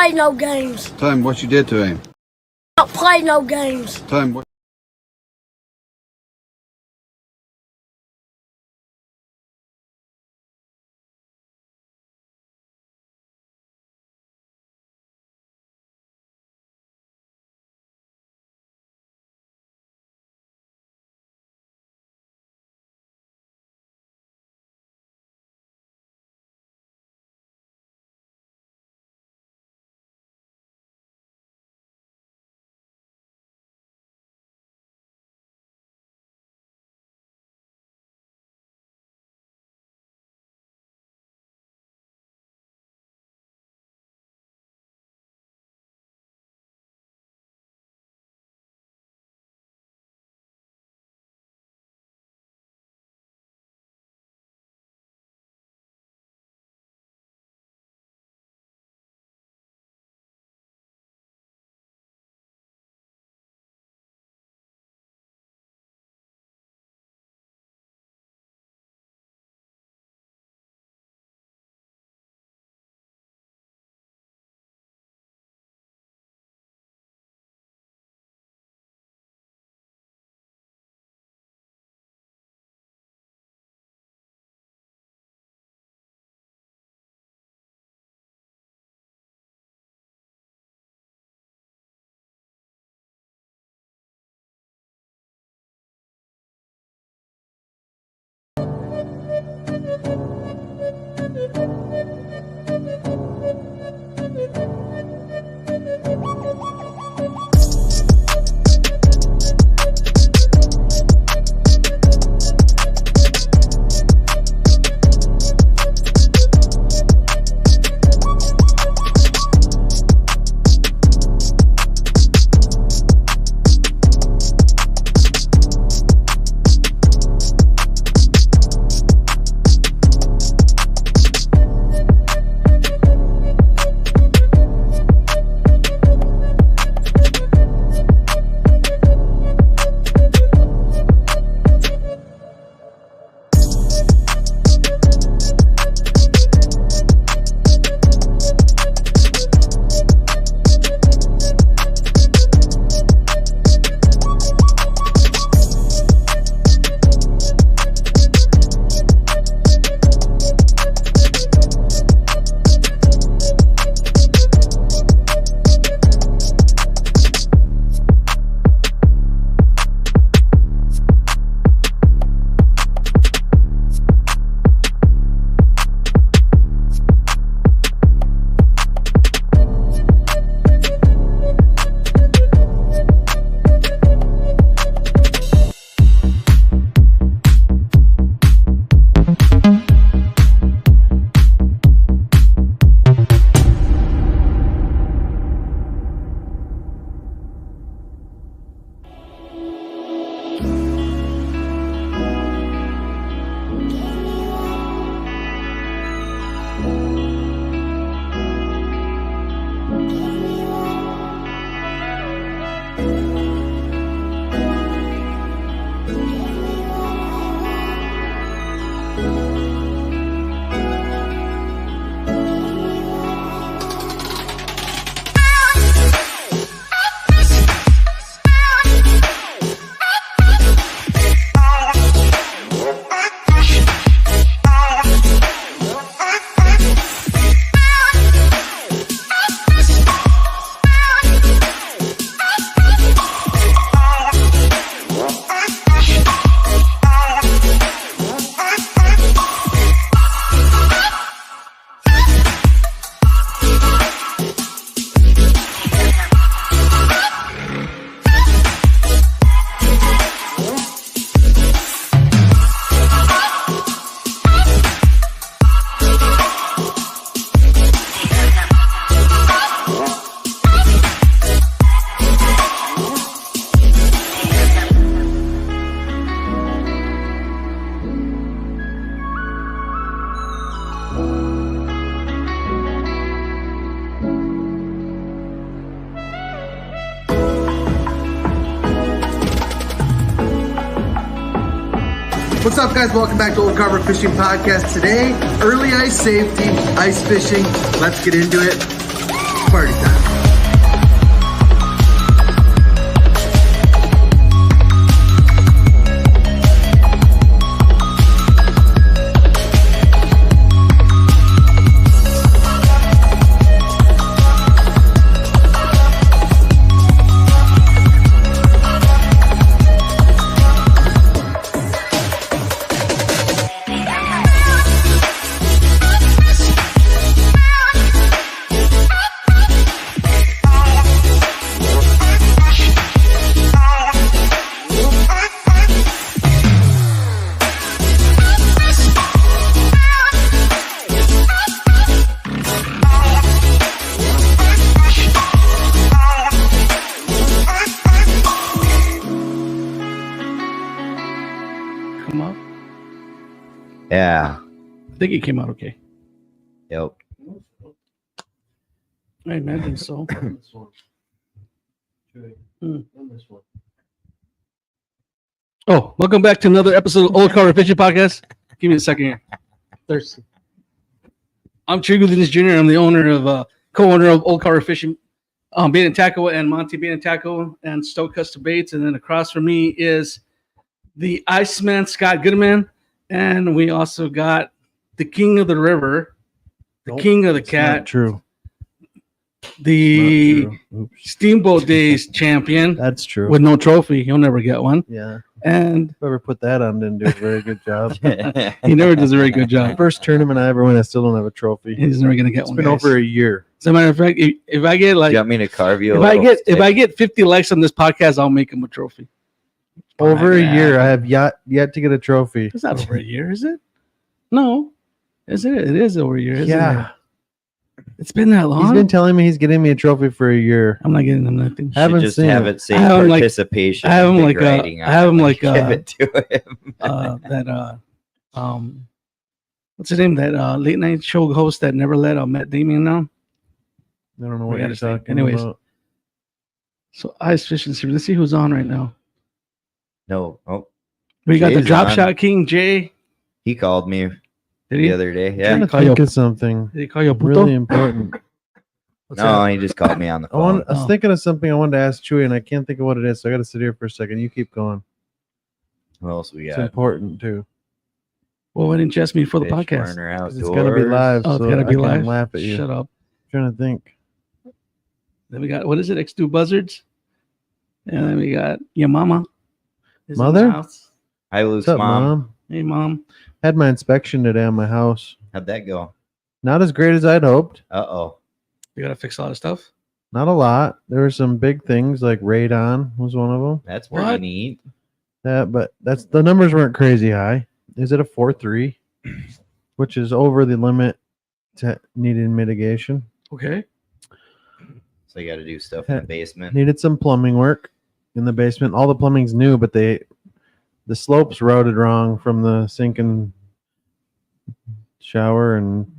play no games. Tell him what you did to him. Don't play no games. Tell him what. What's up, guys? Welcome back to Old Carver Fishing Podcast. Today, early ice safety, ice fishing. Let's get into it. party time. Come up. Yeah. I think it came out okay. Yep. I imagine so. Oh, welcome back to another episode of Old Carver Fishing Podcast. Give me a second here. Thirsty. I'm Trey Gudins Jr. I'm the owner of, co-owner of Old Carver Fishing, Bait and Tackle, and Monty Bait and Tackle, and Stoke Custom Baits. And then across from me is the Iceman, Scott Goodman. And we also got the King of the River, the King of the Cat, Not true. the Not true. Oops. Steamboat Days champion That's true. with no trophy. He'll never get one. Yeah. And Whoever put that on didn't do a very good job. he never does a very good job. First tournament I ever win, I still don't have a trophy. He's never going to get It's one. been guys. over a year. As a matter of fact, if I get Do like, you want me to carve you? if I get 50 likes on this podcast, I'll make him a trophy. Over a Yeah. year, I have yet to get a trophy. It's not over a year, is it? No. Is it? It is over a year, isn't Yeah. it? It's been that long. He's been telling me he's getting me a trophy for a year. I'm not getting him nothing. Haven't just seen have it. it say I have him like- participation. I have him big like, writing I on have it him when like, you give it to him. What's his name? That late night show host that never let Matt Damien know. I don't know We what you're gotta say. talking Anyways. about. So Ice Fishing Series. Let's see who's on right now. No. Oh, We got the Jay's Drop on. Shot King, Jay. he called me Did the he? other day. I'm Yeah. trying to Call you think a- of something Did he call you a puto? really important. What's No, that? he just called me on the I was phone. Oh. thinking of something I wanted to ask Chewy, and I can't think of what it is, so I got to sit here for a second. You keep going. What else we It's got? important, too. Well, why didn't you ask me for the Fish podcast? Warner 'Cause it's got to be Outdoors. live, Oh, it's so gotta be I live. can laugh at you. Shut up. Trying to think. Then we got, what is it? X2 Buzzards. And then we got your mama. is in the Mother? house. Hi, Luke's What's up, mom. Mom? Hey, mom. Had my inspection today on my house. How'd that go? Not as great as I'd hoped. Uh-oh. You got to fix a lot of stuff. Not a lot. There were some big things like radon was one of them. That's pretty What? neat. But that's the numbers weren't crazy high. Is it a 4.3, which is over the limit to needing mitigation? Okay. So you got to do stuff in the basement. Needed some plumbing work in the basement. All the plumbing's new, but the slopes routed wrong from the sink and shower and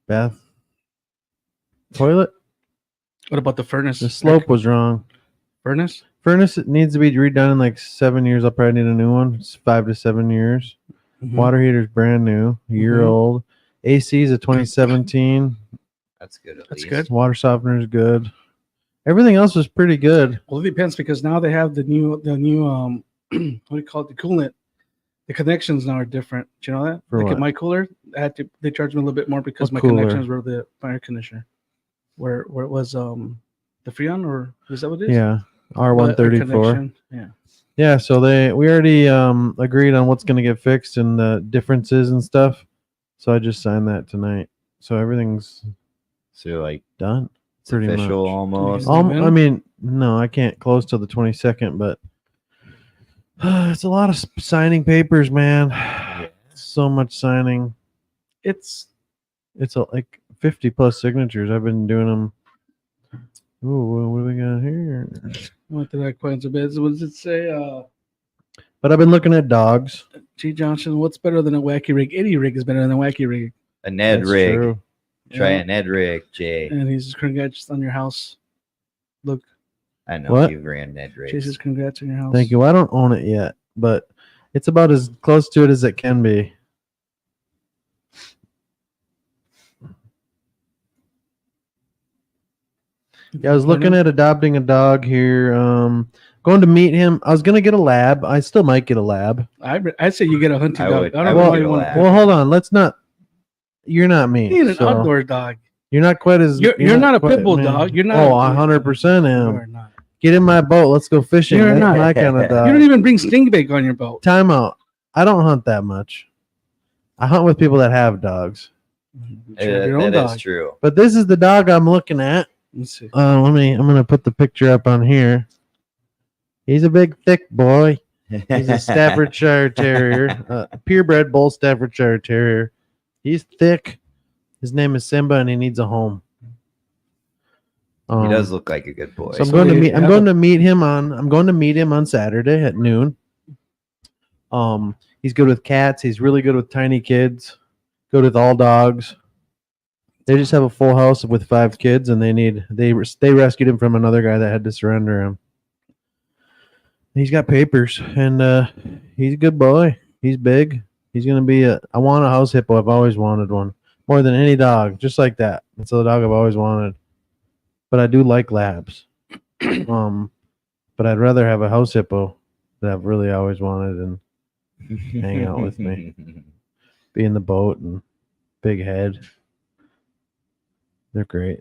bath toilet. What about the furnace? The slope was wrong. Furnace? Furnace it needs to be redone in like 7 years. I'll probably need a new one. It's 5 to 7 years. Mhm. Water heater's brand new, a year Mhm. old. AC is a 2017. That's good at That's least. good. Water softener's good. Everything else was pretty good. Well, it depends because now they have the new what do you call it? The coolant. The connections now are different. Do you know that? For like what? at my cooler, they charged me a little bit more because What my cooler? connections were the fire conditioner. Where it was the Freon, or is that what it is? Yeah. A R134. connection. Yeah. Yeah, so we already agreed on what's going to get fixed and the differences and stuff. So I just signed that tonight. So everything's So like done. it's Pretty official much. almost. Move in? I mean, no, I can't close till the 22nd, but it's a lot of signing papers, man. So much signing. It's It's like 50 plus signatures. I've been doing them. Ooh, what do we got here? went to that quite a bit. What does it say? But I've been looking at dogs. G. Johnson, what's better than a wacky rig? Any rig is better than a wacky rig. A Ned That's rig. true. Try Yeah. a Ned rig, Jay. And he's congrats on your house. Look, I know What? you've ran Ned rigs. Jesus, congrats on your house. Thank you. I don't own it yet, but it's about as close to it as it can be. Yeah, I was looking at adopting a dog here. Going to meet him. I was gonna get a lab. I still might get a lab. I'd say you get a hunting I dog. would- I I don't would know why get you a want lab. to. Well, hold on. Let's not. You're not me. You need an so outdoor dog. You're not quite as. You're not a quite pit bull me. dog. You're not. Oh, 100% You am. are not. Get in my boat. Let's go fishing. You're That's not. my kind of dog. You don't even bring stingbait on your boat. Time out. I don't hunt that much. I hunt with people that have dogs. You have your own That is dog. true. But this is the dog I'm looking at. Let's see. I'm gonna put the picture up on here. He's a big, thick boy. He's a Staffordshire Terrier, purebred bull Staffordshire Terrier. He's thick. His name is Simba, and he needs a home. He does look like a good boy. So I'm So going to you meet. I'm have going to meet him on. I'm going to meet him on Saturday at noon. He's good with cats. He's really good with tiny kids. Good with all dogs. They just have a full house with 5 kids, and they rescued him from another guy that had to surrender him. He's got papers, and he's a good boy. He's big. He's gonna be I want a house hippo. I've always wanted one more than any dog, just like that. It's the dog I've always wanted. But I do like labs. But I'd rather have a house hippo that I've really always wanted and hang out with me. Be in the boat and big head. They're great.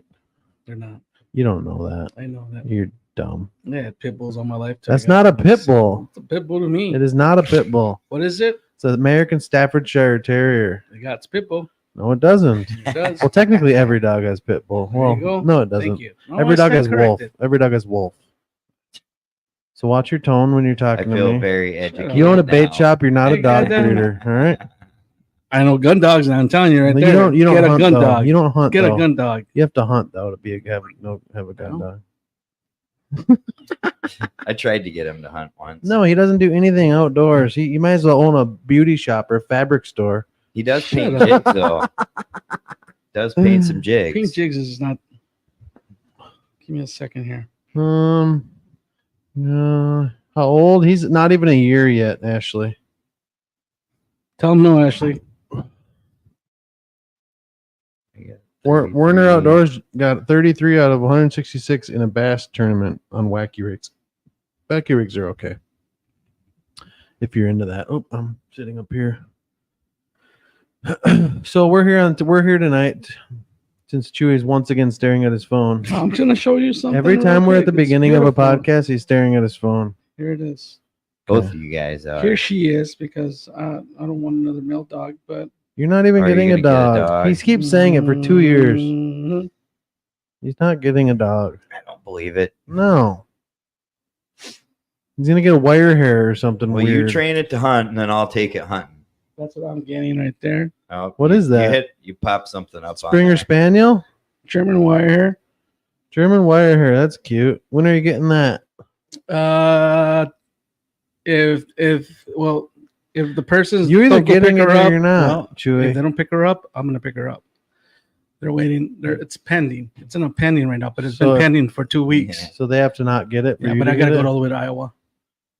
They're not. You don't know that. I know that. You're dumb. I had pit bulls all my life. That's not a pit bull. It's a pit bull to me. It is not a pit bull. What is it? It's an American Staffordshire Terrier. It got its pit bull. No, it doesn't. It does. Well, technically, every dog has pit bull. There Well, you go. no, it doesn't. Thank you. No, Every I dog stand has wolf. corrected. Every dog has wolf. So watch your tone when you're I talking to feel me. very educated. You own a bait now. shop. You're not Hey, a dog goddamn. breeder. All right. I know gun dogs, and I'm telling you right You there. don't. You don't get hunt a gun though. dog. You don't hunt. Get though. a gun dog. You have to hunt though to be have a gun No. dog. I tried to get him to hunt once. No, he doesn't do anything outdoors. You might as well own a beauty shop or a fabric store. He does paint Shut jigs though. Does paint some jigs. Pink jigs is not. Give me a second here. How old? He's not even a year yet, Ashley. Tell him no, Ashley. Werner Outdoors got 33 out of 166 in a bass tournament on wacky rigs. Wacky rigs are okay if you're into that. Oh, I'm sitting up here. So we're here tonight. Since Chewy's once again staring at his phone. I'm gonna show you something. Every real time we're at quick. the It's beginning of a beautiful. podcast, he's staring at his phone. Here it is. Both of you guys are. Here she is, because I don't want another male dog, but You're not even Are you getting a gonna get a dog. dog? He keeps saying it for 2 years. Mhm. He's not getting a dog. I don't believe it. No. He's gonna get a wire hair or something Well, weird. you train it to hunt, and then I'll take it hunting. That's what I'm getting right there. Oh, What is that? You pop something up. Springer on there. Spaniel? German wire hair. German wire hair. That's cute. When are you getting that? If the person's You're either don't go getting pick it her or up, you're not, well, Chewy. if they don't pick her up, I'm gonna pick her up. They're waiting. It's pending. It's in a pending right now, but it's So- been pending for 2 weeks. So they have to not get it. For Yeah, you but to I gotta get go it? all the way to Iowa.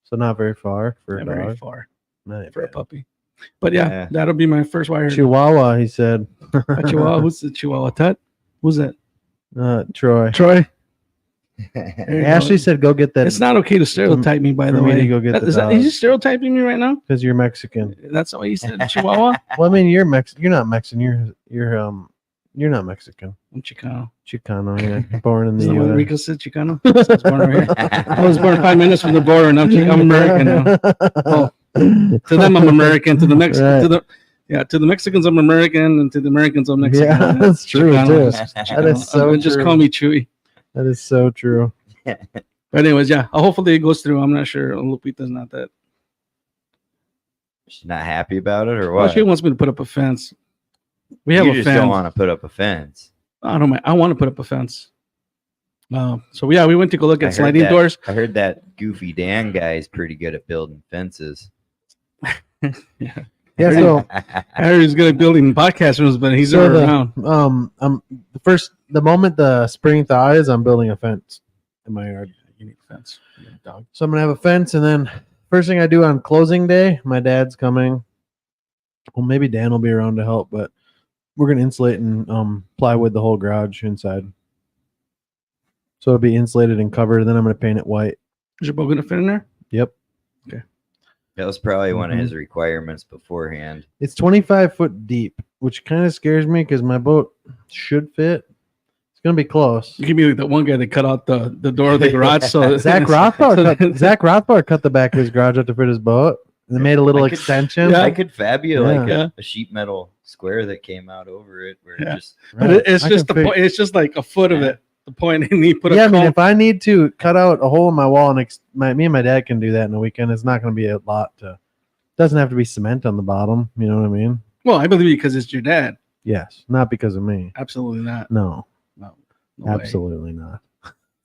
So not very far for a Not very dog. far Not for a bad. puppy. But yeah, Yeah. that'll be my first wire. Chihuahua, he said. A Chihuahua. Who's the Chihuahua? Tut? Who's that? Troy. Troy. There you Ashley go. said, "Go get that." It's not okay to stereotype me, by for the me to way. go get the Is dog. he stereotyping me right now? because you're Mexican. That's the way you said Chihuahua? Well, I mean, you're not Mexican. You're not Mexican. I'm Chicano. Chicano. Yeah, born in Is the that what U.S. Rico said, Chicano? I was born right here. I was born 5 minutes from the border, and I'm American now. Oh, to them, I'm American. To the Mexicans, Right. to the Mexicans, I'm American, and to the Americans, I'm Mexican. Yeah, that's true, too. Just That is so Just true. call me Chewy. That is so true. But anyways, yeah. Hopefully it goes through. I'm not sure. Lupita's not that. She's not happy about it, or Well, what? she wants me to put up a fence. We have you a just fence. don't want to put up a fence. I don't mind. I want to put up a fence. So yeah, we went to go look I at heard sliding that- doors. I heard that Goofy Dan guy is pretty good at building fences. Yeah. Yeah. So, I heard he's good at building podcast rooms, but he's So never the- around. the moment the spring thaws, I'm building a fence in my yard. You need a fence. You need a dog. So I'm gonna have a fence, and then first thing I do on closing day, my dad's coming. Well, maybe Dan will be around to help, but we're gonna insulate and plywood the whole garage inside. So it'll be insulated and covered, and then I'm going to paint it white. Is your boat gonna fit in there? Yep. That was probably one of Mhm. his requirements beforehand. It's 25 foot deep, which kind of scares me because my boat should fit. It's going to be close. You give me like that one guy that cut out the door of the garage. So Zach Rothbard cut the back of his garage out to fit his boat. And they made a little I could- extension. Yeah. I could fab you like Yeah. a sheet metal square that came out over it, where Yeah. it just But it's I just the can point. It's just like a foot of Yeah. it. The point, and he put a Yeah, I mean, cone- if I need to cut out a hole in my wall, and me and my dad can do that in a weekend, it's not going to be a lot to. Doesn't have to be cement on the bottom. You know what I mean? Well, I believe you because it's your dad. Yes, not because of me. Absolutely not. No, No way. absolutely not.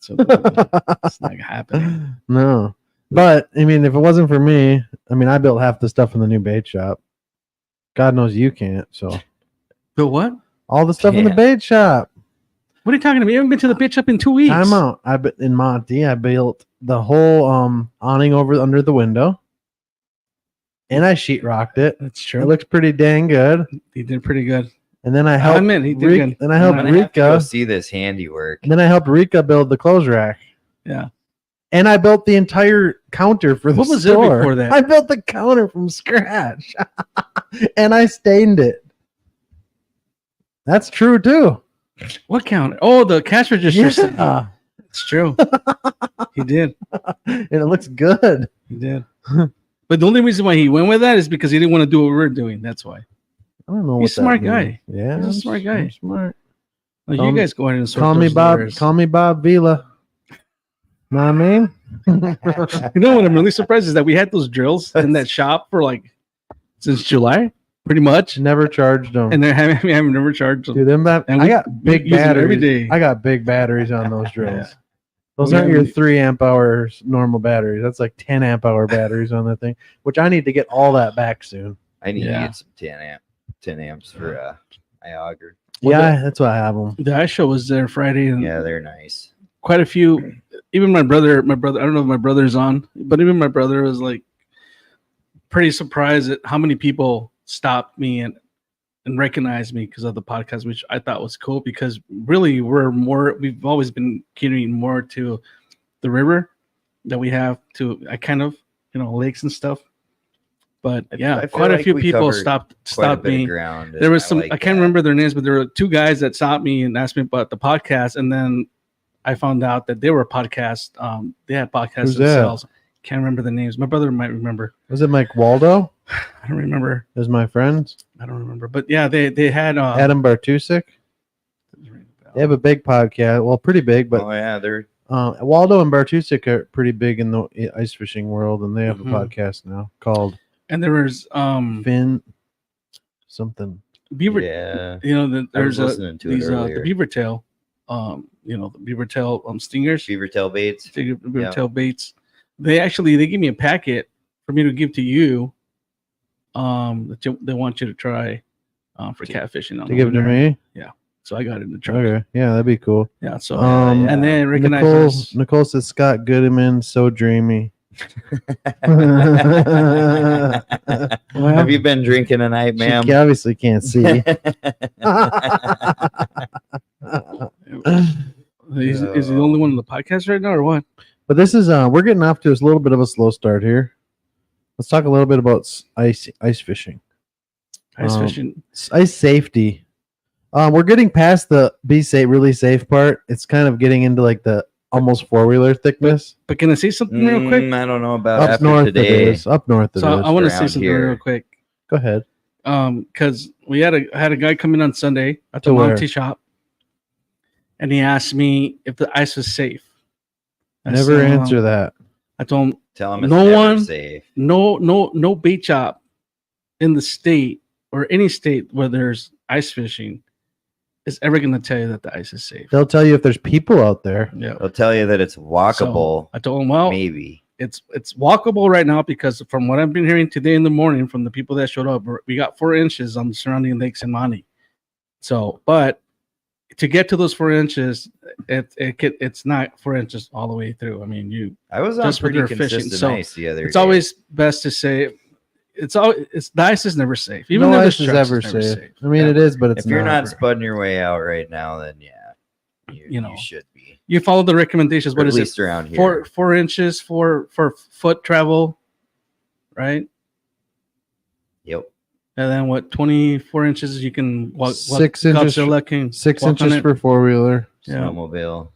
So it's not happening. No, but I mean, if it wasn't for me, I mean, I built half the stuff in the new bait shop. God knows you can't. So But what? all the stuff in the Yeah. bait shop. What are you talking about? You haven't been to the bitch up in 2 weeks. Time out. In Monty, I built the whole awning under the window, and I sheetrocked it. That's It true. looks pretty dang good. He did pretty good. And then I helped. admit he did good. And I I'm helped gonna have to go Rika. see this handiwork. And then I helped Rika build the clothes rack. Yeah. And I built the entire counter for the What was there store. before that? I built the counter from scratch, and I stained it. That's true too. What count? Oh, the cash register. Yeah. It's true. He did. And it looks good. He did. But the only reason why he went with that is because he didn't want to do what we're doing. That's why. I don't know. He's a what that smart guy. means. Yeah, He's a I'm smart guy. I'm smart. Like, Call you me- guys go ahead and sort Call me those Bob. doors. Call me Bob Vila. Know what I mean? You know what I'm really surprised is that we had those drills in that shop for like since July, pretty much, Never charged them. and they're having never charged them. Dude, them And I we got big use them every batteries. day. I got big batteries on those drills. Yeah. Those We aren't your haven't- 3 amp hours normal batteries. That's like 10 amp hour batteries on that thing, which I need to get all that back soon. I need Yeah. to get some 10 amps for Iauger. Well, Yeah, that's why I have them. The ice show was there Friday, and Yeah, they're nice. quite a few. Even my brother. I don't know if my brother's on, but even my brother was like pretty surprised at how many people stopped me and recognized me because of the podcast, which I thought was cool because really we've always been catering more to the river that we have to lakes and stuff. But yeah, I feel quite a like few we people covered stopped Quite a bit me. of ground. There was some, like I can't that. remember their names, but there were 2 guys that stopped me and asked me about the podcast. And then I found out that they were a podcast. They had podcasts Who's that? themselves. Can't remember the names. My brother might remember. Was it Mike Waldo? I don't remember. Is my friend I don't remember. But yeah, they had Adam Bartusik? They have a big podcast. Well, pretty big, but Oh yeah, they're Waldo and Bartusik are pretty big in the ice fishing world, and they have Mhm. a podcast now called and there was Finn something. Beaver. yeah. You know, I was there's listening to it the earlier. beaver tail. The beaver tail stingers. Beaver tail baits. Beaver Yeah. tail baits. They gave me a packet for me to give to you. They want you to try for catfishing. To give it to me? So I got it in the truck. Okay. Yeah, that'd be cool. Yeah. So Um, and then recognize Nicole, us. Nicole says Scott Goodman, so dreamy. Have you been drinking tonight, ma'am? She obviously can't see. Is he the only one on the podcast right now, or what? But this is we're getting off to a little bit of a slow start here. Let's talk a little bit about ice fishing, Ice Um, fishing. ice safety. We're getting past the be safe, really safe part. It's kind of getting into like the almost 4-wheeler thickness. But can I say something real quick? I don't know about Up after north today. it is. Up north it is. So I want to say around something here. real quick. Go ahead. Because we had a guy come in on Sunday at the To where? Monty shop, and he asked me if the ice was safe. I Never said, answer that. I told him Tell them it's No never one- safe. no bait shop in the state or any state where there's ice fishing is ever going to tell you that the ice is safe. They'll tell you if there's people out there. Yeah. They'll tell you that it's walkable. I told him, well, Maybe. it's walkable right now because from what I've been hearing today in the morning from the people that showed up, we got 4 inches on the surrounding lakes in Monty. So, but to get to those 4 inches, it's not 4 inches all the way through. I mean, I was on just with pretty their fishing, consistent so ice the other it's day. always best to say the ice is never safe. Even no though ice there's is trucks, ever it's never safe. I mean, Yeah. it is, but it's if you're not not. spudding your way out right now, then yeah, you You know. should be. you follow the recommendations. Or What at is least it? around here. 4 inches for foot travel, right? Yep. And then what? 24 inches you can walk. 6 inches. Godzilla can 6 walk on inches it. for 4-wheeler. Yeah. Snowmobile.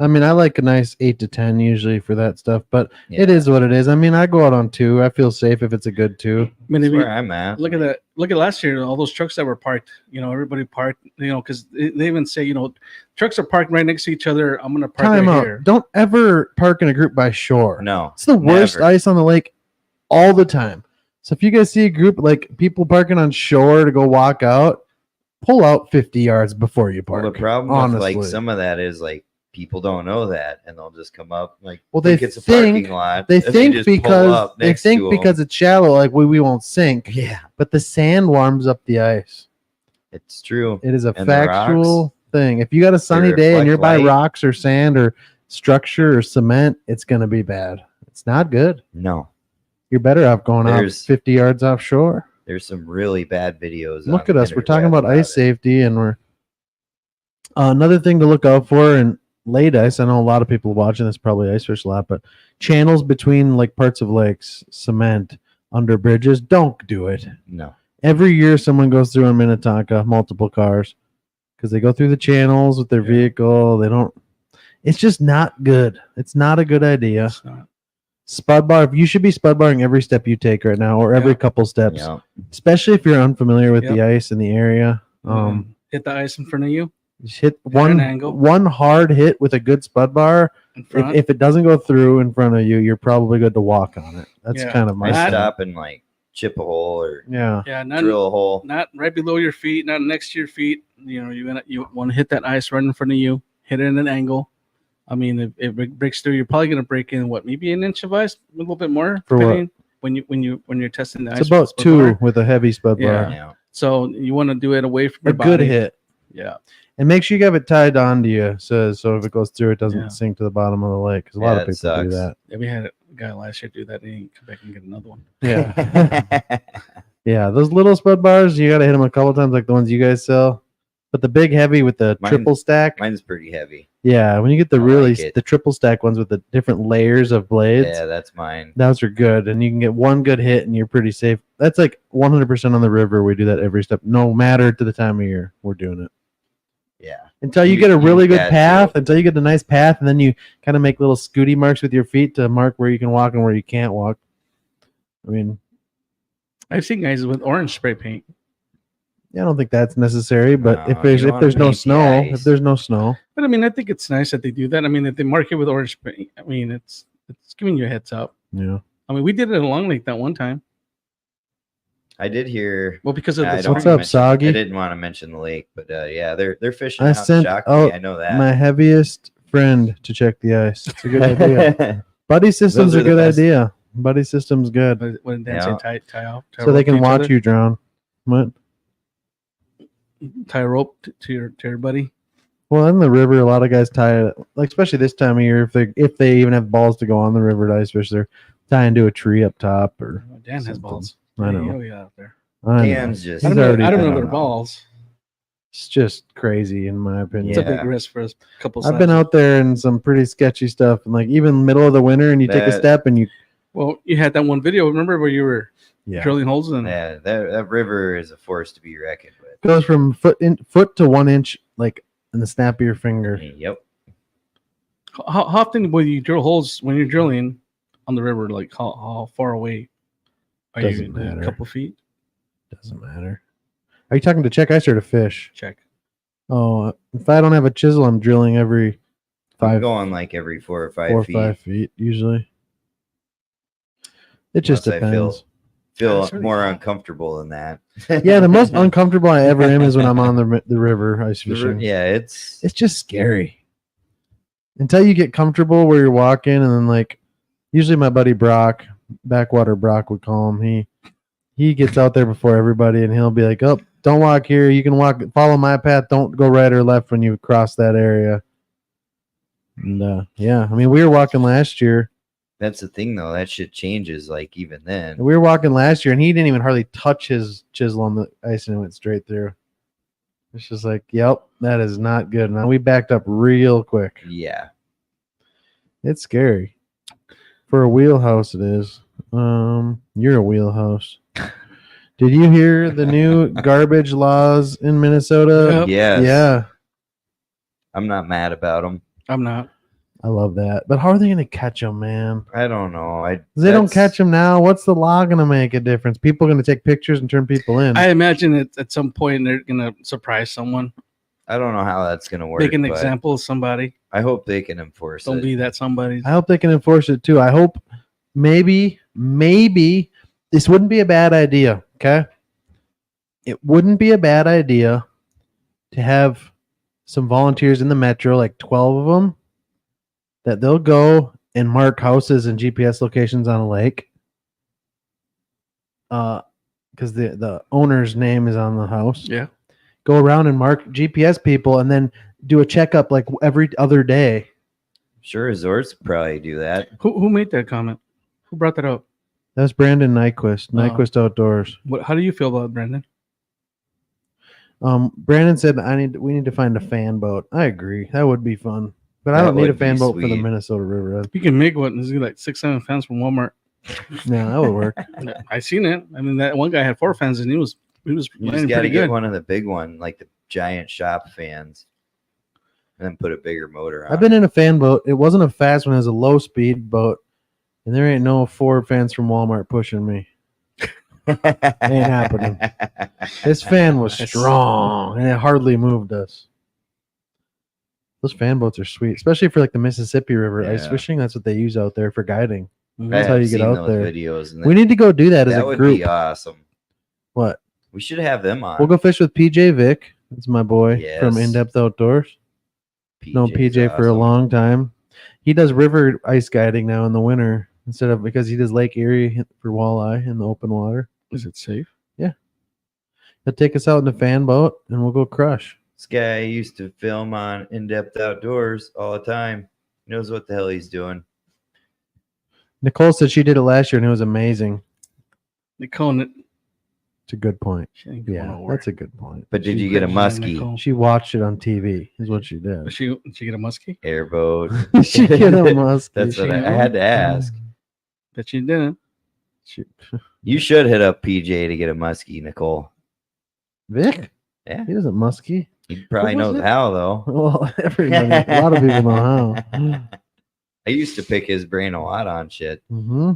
I mean, I like a nice 8 to 10 usually for that stuff, but it Yeah. is what it is. I mean, I go out on 2. I feel safe if it's a good 2. I mean, That's if you- where I'm at. look at that. Look at last year. All those trucks that were parked. Everybody parked. Because they even say, trucks are parked right next to each other. I'm gonna park Time right out. here. Don't ever park in a group by shore. No. It's the worst never. ice on the lake all the time. So if you guys see a group like people parking on shore to go walk out, pull out 50 yards before you park. Well, the problem honestly. with like some of that is like people don't know that, and they'll just come up like, Well, they it's a think- parking lot. They and think just pull because up they next think to 'em. because it's shallow, like we won't sink. yeah, But the sand warms up the ice. it's true. It is a And the factual thing. If you got a sunny day and reflect you're by light. rocks or sand or structure or cement, it's gonna be bad. It's not good. No, You're better off going out There's- 50 yards offshore. there's some really bad videos. Look on at us. the We're talking internet about ice it. safety, and we're another thing to look out for in late ice. I know a lot of people watching this probably ice fish a lot, but channels between like parts of lakes, cement, under bridges, don't do it. No, Every year, someone goes through in Minnetonka, multiple cars, because they go through the channels with their Yeah. vehicle. They don't. It's just not good. It's not a good idea. It's not. Spud bar. You should be spud barring every step you take right now, or every Yeah. couple steps, yeah, especially if you're unfamiliar with Yep. the ice in the area. Hit the ice in front of you, Just hit an one angle. one hard hit with a good spud bar. in front. If it doesn't go through in front of you, you're probably good to walk on it. That's Yeah. kind of my I That- stop and like chip a hole or yeah. yeah, not drill a hole. not right below your feet, not next to your feet. You want to hit that ice right in front of you. Hit it at an angle. I mean, if it breaks through, you're probably gonna break in maybe an inch of ice, a little bit more. For what? depending when you're testing the ice. It's about spud 2 bar. with a heavy spud Yeah. bar. Yeah, So you want to do it away from A your good body. hit. Yeah. And make sure you have it tied onto you, so if it goes through, it doesn't Yeah. sink to the bottom of the lake. Because a lot Yeah, of it people do sucks. that. Yeah, we had a guy last year do that, and he come back and get another one. Yeah, yeah. Those little spud bars, you got to hit them a couple times, like the ones you guys sell. But the big heavy with the Mine- triple stack, Mine's pretty heavy. yeah. When you get the I really like it. the triple stack ones with the different layers of blades, Yeah, that's mine. those are good, and you can get one good hit, and you're pretty safe. That's like 100% on the river. We do that every step, no matter to the time of year. We're doing it. Yeah, Until you You- get a you really good got path, to. until you get a nice path, and then you kind of make little scooty marks with your feet to mark where you can walk and where you can't walk. I mean, I've seen guys with orange spray paint. I don't think that's necessary, but No, if there's you if wanna there's no paint the snow, ice. if there's no snow, But I mean, I think it's nice that they do that. I mean, that they mark it with orange paint. I mean, it's giving you a heads up. yeah. I mean, we did it at Long Lake that one time. I did hear. Well, because of I the don't What's spring. up, mention- Soggy? I didn't want to mention the lake, but yeah, they're fishing I out sent in Shakopee. out I know that. My heaviest friend to check the ice. It's a good idea. Buddy system's Those a are the good best. idea. Buddy system's good, What did Dan Yeah. say? Tie off. Tie so they rope to can each watch other? you drown. What? Tie a rope to your buddy. Well, in the river, a lot of guys tie it, like especially this time of year, if they even have balls to go on the river to ice fish, they're tying to a tree up top or. Oh, Dan has Something. balls. I know. Oh, yeah, out there. I know. Dan's just. He's already I don't know done their it. balls. It's just crazy in my opinion. It's a Yeah. big risk for a couple. I've been sizes. out there in some pretty sketchy stuff, and like even middle of the winter, and you take a That- step and you Well, you had that one video. Remember where you were yeah drilling holes in? Yeah, that river is a force to be reckoned with. goes from foot to 1 inch, like in the snap of your finger. Yep. How often will you drill holes when you're drilling on the river? Like how far away are Doesn't you? matter. A couple feet. Doesn't matter. Are you talking to check ice or to fish? Check. Oh, if I don't have a chisel, I'm drilling every I'm 5, going like every 4 or 5 4 or feet. 5 feet usually. It just Unless I depends. Feel That's really more cool. uncomfortable than that. Yeah, the most uncomfortable I ever am is when I'm on the river ice fishing. Yeah, it's It's just scary until you get comfortable where you're walking, and then like usually my buddy Brock, Backwater Brock would call him. He gets out there before everybody, and he'll be like, "Oh, don't walk here. You can follow my path. Don't go right or left when you cross that area." And yeah, I mean, we were walking last year. that's the thing though. That shit changes like even then. And he didn't even hardly touch his chisel on the ice, and it went straight through. It's just like, yep, that is not good. Now we backed up real quick. Yeah. It's scary. For a wheelhouse, it is. You're a wheelhouse. Did you hear the new garbage laws in Minnesota? Yep. Yes. Yeah, I'm not mad about them. I'm not. I love that. But how are they going to catch them, man? I don't know. If they don't That's- catch them now, what's the law going to make a difference? People are going to take pictures and turn people in. I imagine at some point they're gonna surprise someone, I don't know how that's gonna work. make an but example of somebody. I hope they can enforce Don't it. be that somebody. I hope they can enforce it too. I hope maybe this wouldn't be a bad idea. Okay. It wouldn't be a bad idea to have some volunteers in the metro, like 12 of them, that they'll go and mark houses and GPS locations on a lake. Because the owner's name is on the house. Yeah. Go around and mark GPS people and then do a checkup like every other day. Sure, resorts probably do that. Who made that comment? Who brought that up? That was Brandon Nyquist, Oh. Nyquist Outdoors. How do you feel about it, Brandon? Brandon said we need to find a fan boat. I agree. That would be fun. But I That don't need a would be fan boat for the sweet. Minnesota River. You can make one. This is like 6-7 fans from Walmart. Yeah, that would work. I seen it. I mean, that one guy had 4 fans and he was You landing just got to pretty get good. one of the big one, like the giant shop fans, and then put a bigger motor on. I've been in a fan boat. It wasn't a fast one, it was a low speed boat. And there ain't no 4 fans from Walmart pushing me. Ain't happening. This fan was strong and it hardly moved us. Those fan boats are sweet, especially for like the Mississippi River ice Yeah. fishing. That's what they use out there for guiding. Mhm. That's I how have you get seen out those there. videos, and We need to go do that as that a would group. be awesome. What? We should have them on. We'll go fish with PJ Vick. That's my boy from Yes. In Depth Outdoors. Known PJ's PJ for a awesome. long time. He does river ice guiding now in the winter because he does Lake Erie for walleye in the open water. Is it safe? He'll take us out in the fan boat and we'll go crush. This guy used to film on In-Depth Outdoors all the time. He knows what the hell he's doing. Nicole said she did it last year and it was amazing. Nicole, It's a good point. she ain't going Yeah, nowhere. that's a good point. But did She you get a crazy, muskie? Nicole. She watched it on TV. Is what she did. Did she get a muskie? Airboat. she get a muskie. That's what I She- had to ask. That she didn't. She- You should hit up PJ to get a muskie, Nicole. Vic? Yeah. He doesn't muskie. He probably What was knows it? how, though. Well, everybody, a lot of people know how. I used to pick his brain a lot on shit. Mm-hmm.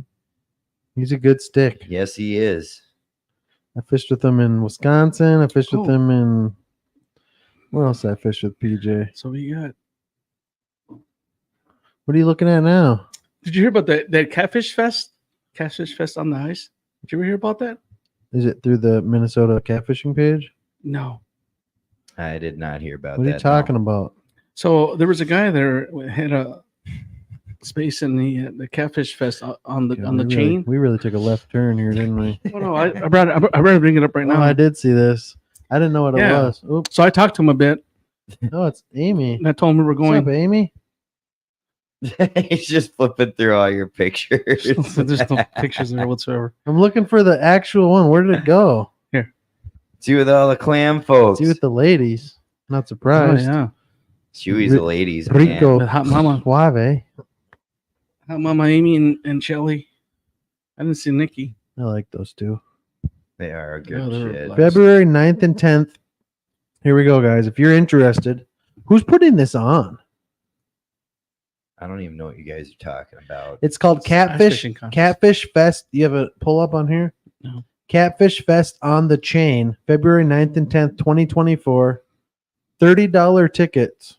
He's a good stick. Yes, he is. I fished with him in Wisconsin. I fished with Cool. him in. Where else did I fish with PJ? So we got. What are you looking at now? Did you hear about that catfish fest? Catfish fest on the ice. Did you ever hear about that? Is it through the Minnesota catfishing page? No. I did not hear about What that. are you talking about? So there was a guy there who had a space in the catfish fest on the Yeah, on the we chain. we really took a left turn here, didn't we? Oh no, I better bring it up right No, now. I did see this. I didn't know what Yeah. it was. Oops. So I talked to him a bit, Oh, it's Amy. and I told him we were What's up, going. Amy? He's just flipping through all your pictures. There's no pictures there whatsoever. I'm looking for the actual one. Where did it go? See with all the clam folks. See with the ladies. Not Oh surprised. yeah, Chewy's the ladies. Man. Rico With Hot Mama, Suave. Hot Mama Amy and Shelly. I didn't see Nikki. I like those two. They are good Yeah, they're shit. black. February 9th and 10th. Here we go, guys. If you're interested, who's putting this on? I don't even know what you guys are talking about. It's called Ice Catfish fishing contest. Catfish Fest. You have a pull up on here? No. Catfish Fest on the Chain, February 9th and 10th, 2024. $30 tickets.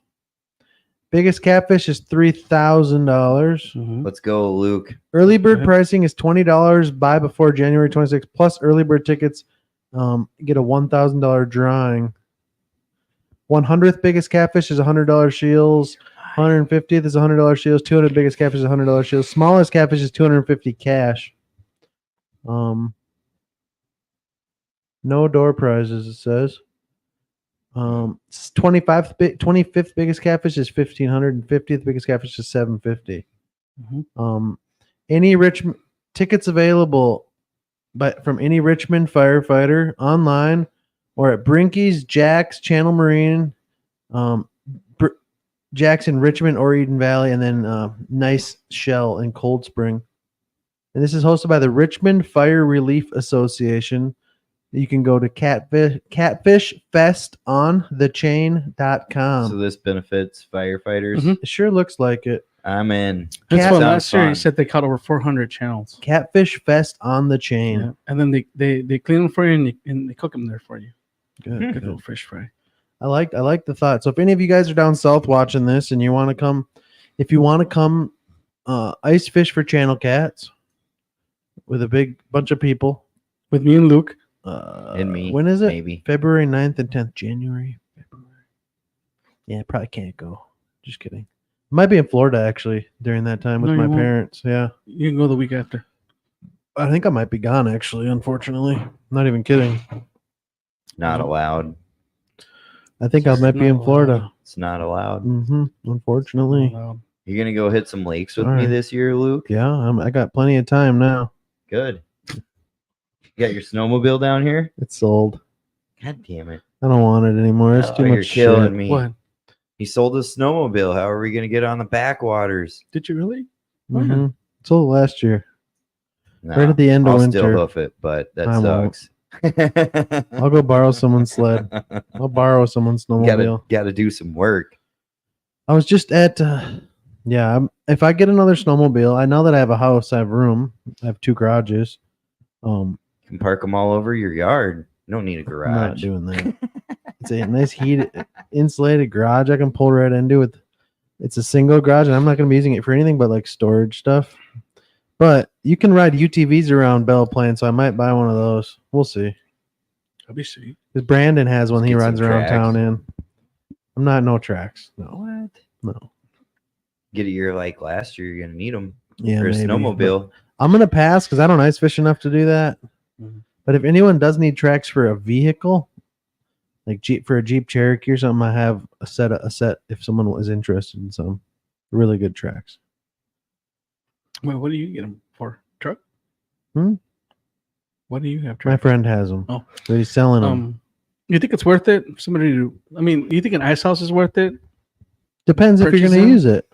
Biggest catfish is $3,000. Mhm. Let's go, Luke. Early bird ahead. pricing is $20. Buy before January 26th. Plus early bird tickets. Get a $1,000 drawing. 100th biggest catfish is $100 shields. 150th is $100 shields. 200 biggest catfish is $100 shields. Smallest catfish is $250 cash. No door prizes. It says. 25th biggest catfish is $1,500, and 50th biggest catfish is $750. Mhm. Any Richmond tickets available, but from any Richmond firefighter online or at Brinkies, Jack's, Channel Marine, Jack's in Richmond or Eden Valley, and then Nice Shell in Cold Spring. And this is hosted by the Richmond Fire Relief Association. You can go to catfishfestonthechain.com. So this benefits firefighters. Mhm. It sure looks like it. I'm in. That's Cat- why Sounds last year he fun. said they caught over 400 channels. Catfish Fest on the Chain. Yeah. And then they clean them for you and they cook them there for you. Good, Good good. little fish fry. I like the thought. So if any of you guys are down south watching this and you want to come, ice fish for channel cats with a big bunch of people. With me and Luke. And me. When is it? Maybe. February 9th and 10th. January. February. Yeah, I probably can't go. Just kidding. Might be in Florida actually during that time with No, my you won't. parents. Yeah. You can go the week after. I think I might be gone actually, unfortunately. Not even kidding. Not allowed. I think I might be in No, Florida. It's not allowed. Unfortunately. Wow. You're gonna go hit some lakes with All me right. this year, Luke? Yeah, I got plenty of time now. Good. You got your snowmobile down here? It's sold. God damn it. I don't want it anymore. It's too Oh, you're much killing shit. me. What? He sold his snowmobile. How are we gonna get on the backwaters? Did you really? Mhm. Sold last year. No, Right at the end of I'll winter. still hoof it, but that I won't. sucks. I'll go borrow someone's sled. I'll borrow someone's snowmobile. gotta do some work. I was just at, if I get another snowmobile, I know that I have a house, I have room, I have 2 garages. You can park them all over your yard. You don't need a I'm not garage. doing that. It's a nice heated, insulated garage I can pull right into with. It's a single garage, and I'm not going to be using it for anything but like storage stuff. But you can ride UTVs around Belle Plaine, so I might buy one of those. We'll see. That'd be sweet. Because Brandon has one Let's he get rides some around tracks. town in. I'm not no tracks. No, What? no. Get a year like last year, you're gonna need them Yeah, for a maybe, but snowmobile. I'm gonna pass because I don't ice fish enough to do that. Mhm. But if anyone does need tracks for a vehicle, like for a Jeep Cherokee or something, I have a set if someone was interested in some really good tracks. Wait, what do you get them for? Truck? Hmm? What do you have? My Truck? friend has them. Oh. But he's selling them. You think it's worth it? For somebody to, I mean, you think an ice house is worth it? Depends if you're purchase going to them? use it.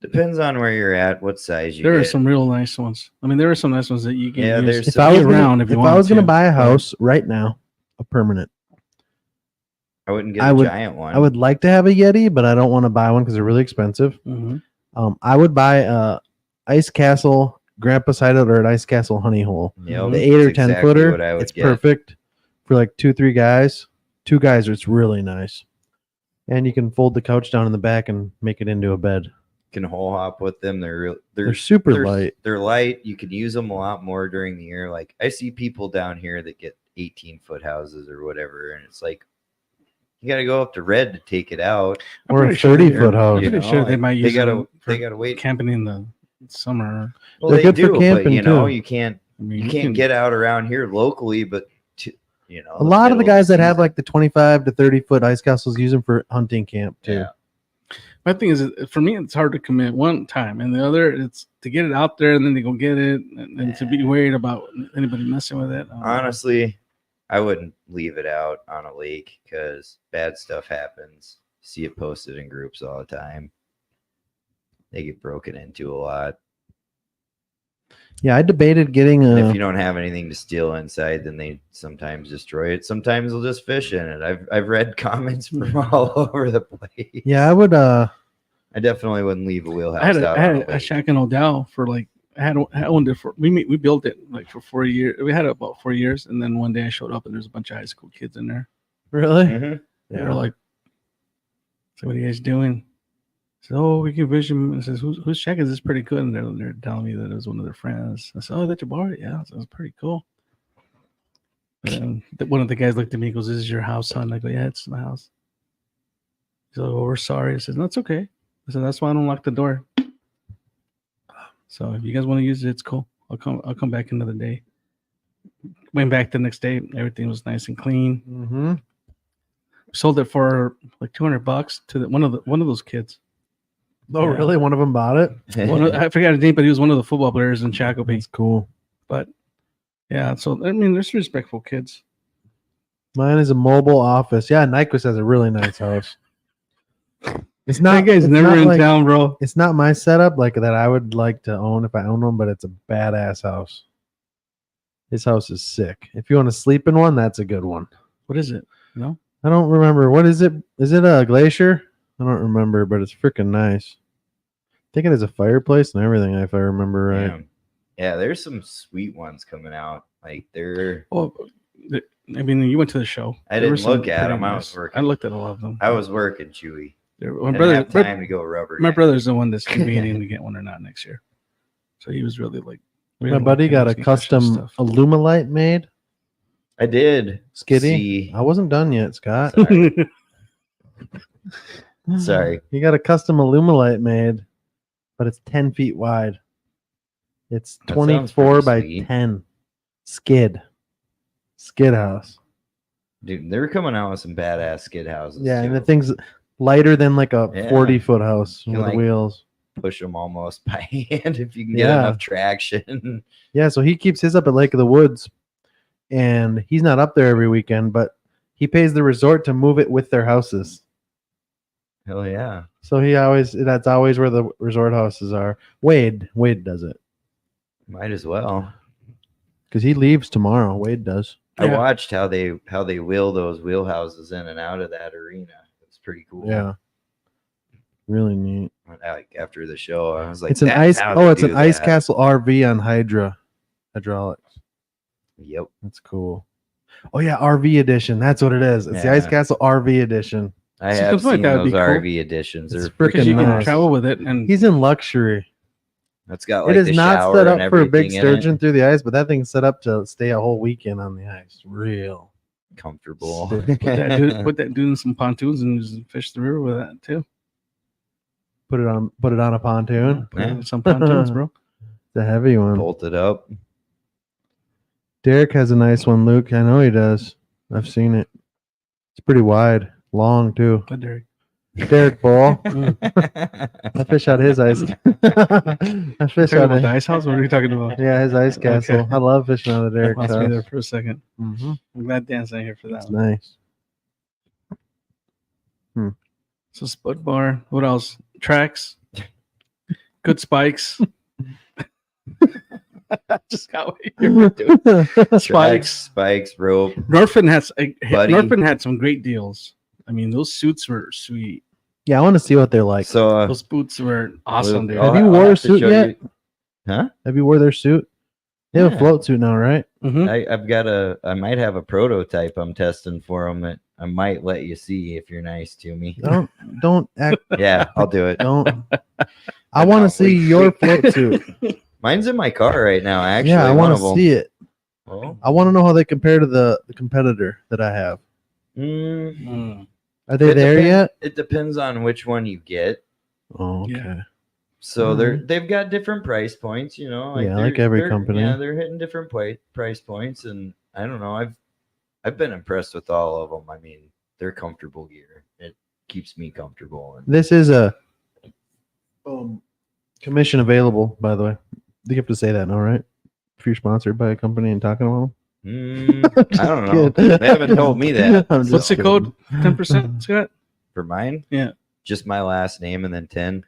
Depends on where you're at, what size you There are get. some real nice ones. I mean, there are some nice ones that you can Yeah, use there's If some- I was around gonna, if you if I wanted was going to to. buy a house right now, a permanent, I wouldn't get I a would- giant one. I would like to have a Yeti, but I don't want to buy one because they're really expensive. Mhm. I would buy a Ice Castle Grandpa's Hideout or an Ice Castle Honey Hole. Yep, The 8 or that's 10 exactly footer, what I would it's get. perfect for like 2-3 guys. 2 guys, it's really nice. And you can fold the couch down in the back and make it into a bed. Can hole hop with them. They're They're super they're- light. They're light. You can use them a lot more during the year. Like I see people down here that get 18-foot houses or whatever, and it's like you got to go up to Red to take it out. I'm Or a pretty sure 30-foot house. I'm You pretty know, sure they like, might use They them for gotta wait. camping in the summer. Well, They're they good for do, but camping, you know too. you can't I mean, you can't get out around here locally, but A lot of the guys that have like. like the 25 to 30-foot ice castles use them for hunting camp too. Yeah. My thing is, for me, it's hard to commit one time, and the other, it's to get it out there and then they go get it, and to be worried about anybody messing with it. Honestly, I wouldn't leave it out on a lake because bad stuff happens. See it posted in groups all the time. They get broken into a lot. Yeah, I debated getting And if a. you don't have anything to steal inside, then they sometimes destroy it. Sometimes they'll just fish in it. I've read comments from all over the place. Yeah, I would. I definitely wouldn't leave a wheelhouse I had out. I on had a a lake. shack in Odell for like I owned it for we built it like for 4 years. We had it about 4 years, and then one day I showed up and there's a bunch of high school kids in there. Really. Mhm. They were like, "So what are you guys doing?" I said, "Oh, we can vision." I says, "Whose shack is this? Pretty good." And they're telling me that it was one of their friends. I said, "Oh, that you bought it? Yeah, so it was pretty cool." And one of the guys looked at me and goes, "This is your house, son?" I go, "Yeah, it's my house." He's like, "Oh, we're sorry." I said, "No, it's okay." I said, "That's why I don't lock the door." So if you guys want to use it, it's cool. I'll come back another day. Went back the next day. Everything was nice and clean. Mm-hmm. Sold it for like $200 to one of those kids. Oh, Yeah. really? One of them bought it. I forgot his name, but he was one of the football players in Shakopee. That's cool. But yeah, so I mean, there's respectful kids. Mine is a mobile office. Yeah, Nyquist has a really nice house. It's That not. guy's it's never not in like- town, bro. It's not my setup like that. I would like to own if I own one, but it's a badass house. His house is sick. If you want to sleep in one, that's a good one. What is it? No. I don't remember. What is it? Is it a glacier? I don't remember, but it's freaking nice. I think it has a fireplace and everything, if I remember right. Damn. Yeah, there's some sweet ones coming out. Like they're. Well, I mean, you went to the show. I There were didn't some look at pretty them. I was nice. working. I looked at a lot of them. I was working, Chewy. My I brother, didn't have time to go rubber. my brother's the one that's debating to get one or not next year. So he was really like. My buddy got a custom Alumilite made. I did. Skiddy. See. I wasn't done yet, Scott. Sorry. Sorry. He got a custom Alumilite made, but it's 10 feet wide. It's That sounds 24 pretty by sweet. 10. Skid house. Dude, they're coming out with some badass skid houses. Yeah, and too. the thing's lighter than like a Yeah. 40-foot house You with like- wheels. Push them almost by hand if you can get Yeah. enough traction. Yeah, so he keeps his up at Lake of the Woods, and he's not up there every weekend, but he pays the resort to move it with their houses. Hell yeah. So that's always where the resort houses are. Wade does it Might as well. because he leaves tomorrow. Wade does. I Yeah. watched how they wheel those wheelhouses in and out of that arena. It's pretty cool. Yeah, really neat. Like after the show, I was like, It's an "That's ice. how Oh, they it's do an ice that." castle RV on hydraulics. Yep. That's cool. Oh yeah, RV edition. That's what it is. It's the Ice Yeah. Castle RV edition. I See, have something like seen that would those be cool. RV editions. It's They're freaking Because you can nice. travel with it, and He's in luxury. It's got like It is the not shower set and up for a big everything in it. sturgeon through the ice, but that thing's set up to stay a whole weekend on the ice. Real. Comfortable. put that dude in some pontoons and just fish the river with that too. Put it on a pontoon. Put it in some pontoons, bro. It's a heavy one. Bolt it up. Derek has a nice one, Luke. I know he does. I've seen it. It's pretty wide, long too. But Derek. Derek Ball. I fish out his ice. I fish Talking out about the his, ice house? What are you talking about? yeah, his ice castle. Okay. I love fishing out of Derek's Lost me there house. for a second. Mm-hmm. I'm glad Dan's not here for that It's one. nice. So spud bar. What else? Tracks. Good spikes. Just got what you're doing. Tracks, Spikes. spikes, rope. Norfin Buddy. Norfin had some great deals. I mean, those suits were sweet. Yeah, I want to see what they're like. So Those boots were awesome, dude. Have you wore a have to suit show yet? you- Huh? Have you wore their suit? They have a Yeah. float suit now, right? Mhm. I've got I might have a prototype I'm testing for them that I might let you see if you're nice to me. Don't act. Yeah, I'll do it. Don't. I want to see your float suit. Mine's in my car right now, actually. Yeah, I one want of to them. see it. Oh. I want to know how they compare to the competitor that I have. Mm. Are they It there depends- yet? It depends on which one you get. Oh, okay. Yeah. So they've got different price points, you know. Yeah, they're- like every they're- company. Yeah, they're hitting different price points, and I don't know. I've been impressed with all of them. I mean, they're comfortable gear. It keeps me comfortable. And This is a commission available, by the way. You have to say that now, right? If you're sponsored by a company and talking about I don't know. Kid. They haven't told me that. I'm just What's the kidding. code? 10%, Scott? For mine, Yeah. just my last name and then 10.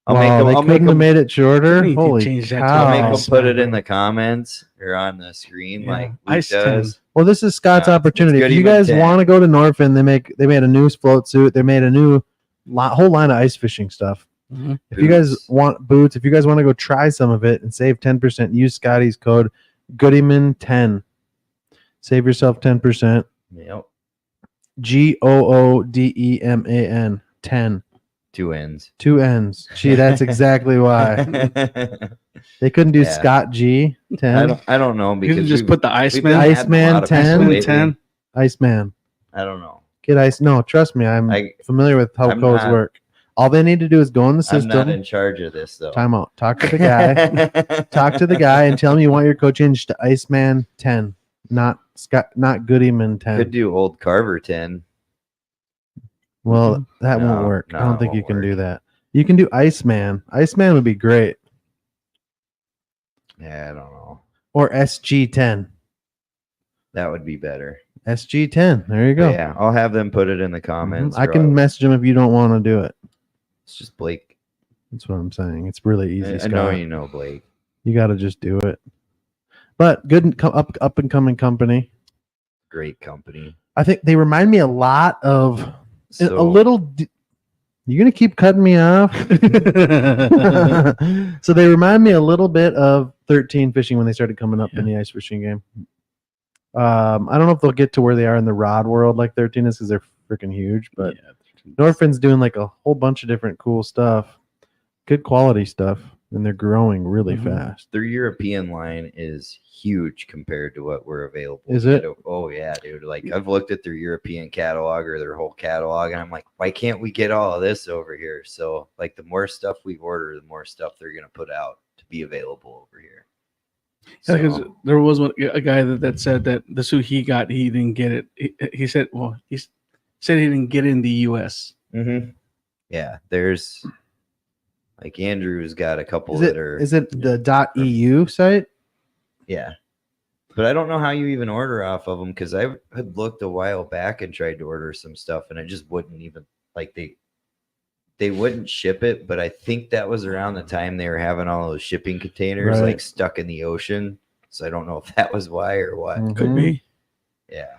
Wow, they I'll couldn't make have them, made it shorter. You need to Holy change that to cow! I'll make Oh, them put it in the comments or on the screen Yeah. like Luke Ice does. Well, this is Scott's Yeah, opportunity. it's If good you even guys 10. want to go to Norfin, they made a new float suit. They made a new whole line of ice fishing stuff. Mhm. If you guys Boots. want boots, if you guys want to go try some of it and save 10%, use Scotty's code Goodyman10. Save yourself 10%. Yep. GOODEMAN 10. 2 ends. 2 N's. Gee, that's exactly why. They couldn't do Yeah. Scott G 10. I don't know You because can just we've- put the we've Iceman. been adding a Iceman lot of 10. people lately. 10. Iceman. I don't know. Get ice. No, trust me. I'm I, familiar with how I'm codes not- work. All they need to do is go in the I'm not in system. charge of this though. Time out. Talk to the guy. Talk to the guy and tell him you want your code changed to Iceman 10, not Scott, not Goodyman 10. Could do old Carver 10. Well, that won't No, work. I no, don't it think you won't can work. do that. You can do Iceman. Iceman would be great. Yeah, I don't know. Or SG10. That would be better. SG10. There you go. Yeah, I'll have them put it in the Mhm. comments. I or can I'll- message them if you don't want to do it. It's just Blake. That's what I'm saying. It's really easy. I know Scott. you know Blake. You got to just do it. But good up and coming company. Great company. I think they remind me a lot of a So, little. You're gonna keep cutting me off. So they remind me a little bit of 13 fishing when they started coming up in the ice fishing game. I don't know if they'll get to where they are in the rod world like 13 is because they're freaking huge. But Norfin's doing like a whole bunch of different cool stuff, good quality stuff, and they're growing really fast. their European line is huge compared to what we're available. Is to it? get. Oh yeah, dude. Like I've looked at their European catalog or their whole catalog, and I'm like, why can't we get all of this over here? So like, the more stuff we order, the more stuff they're gonna put out to be available over here. Yeah, because So, there was a guy that said that the suit he got, he didn't get it. He said, well, said he didn't get it in the U.S. yeah, there's like Andrew's got a couple Is that are it the .eu site? yeah. But I don't know how you even order off of them because I had looked a while back and tried to order some stuff and it just wouldn't even like they wouldn't ship it. But I think that was around the time they were having all those shipping containers Right. like stuck in the ocean. So I don't know if that was why or what. Could be. Yeah.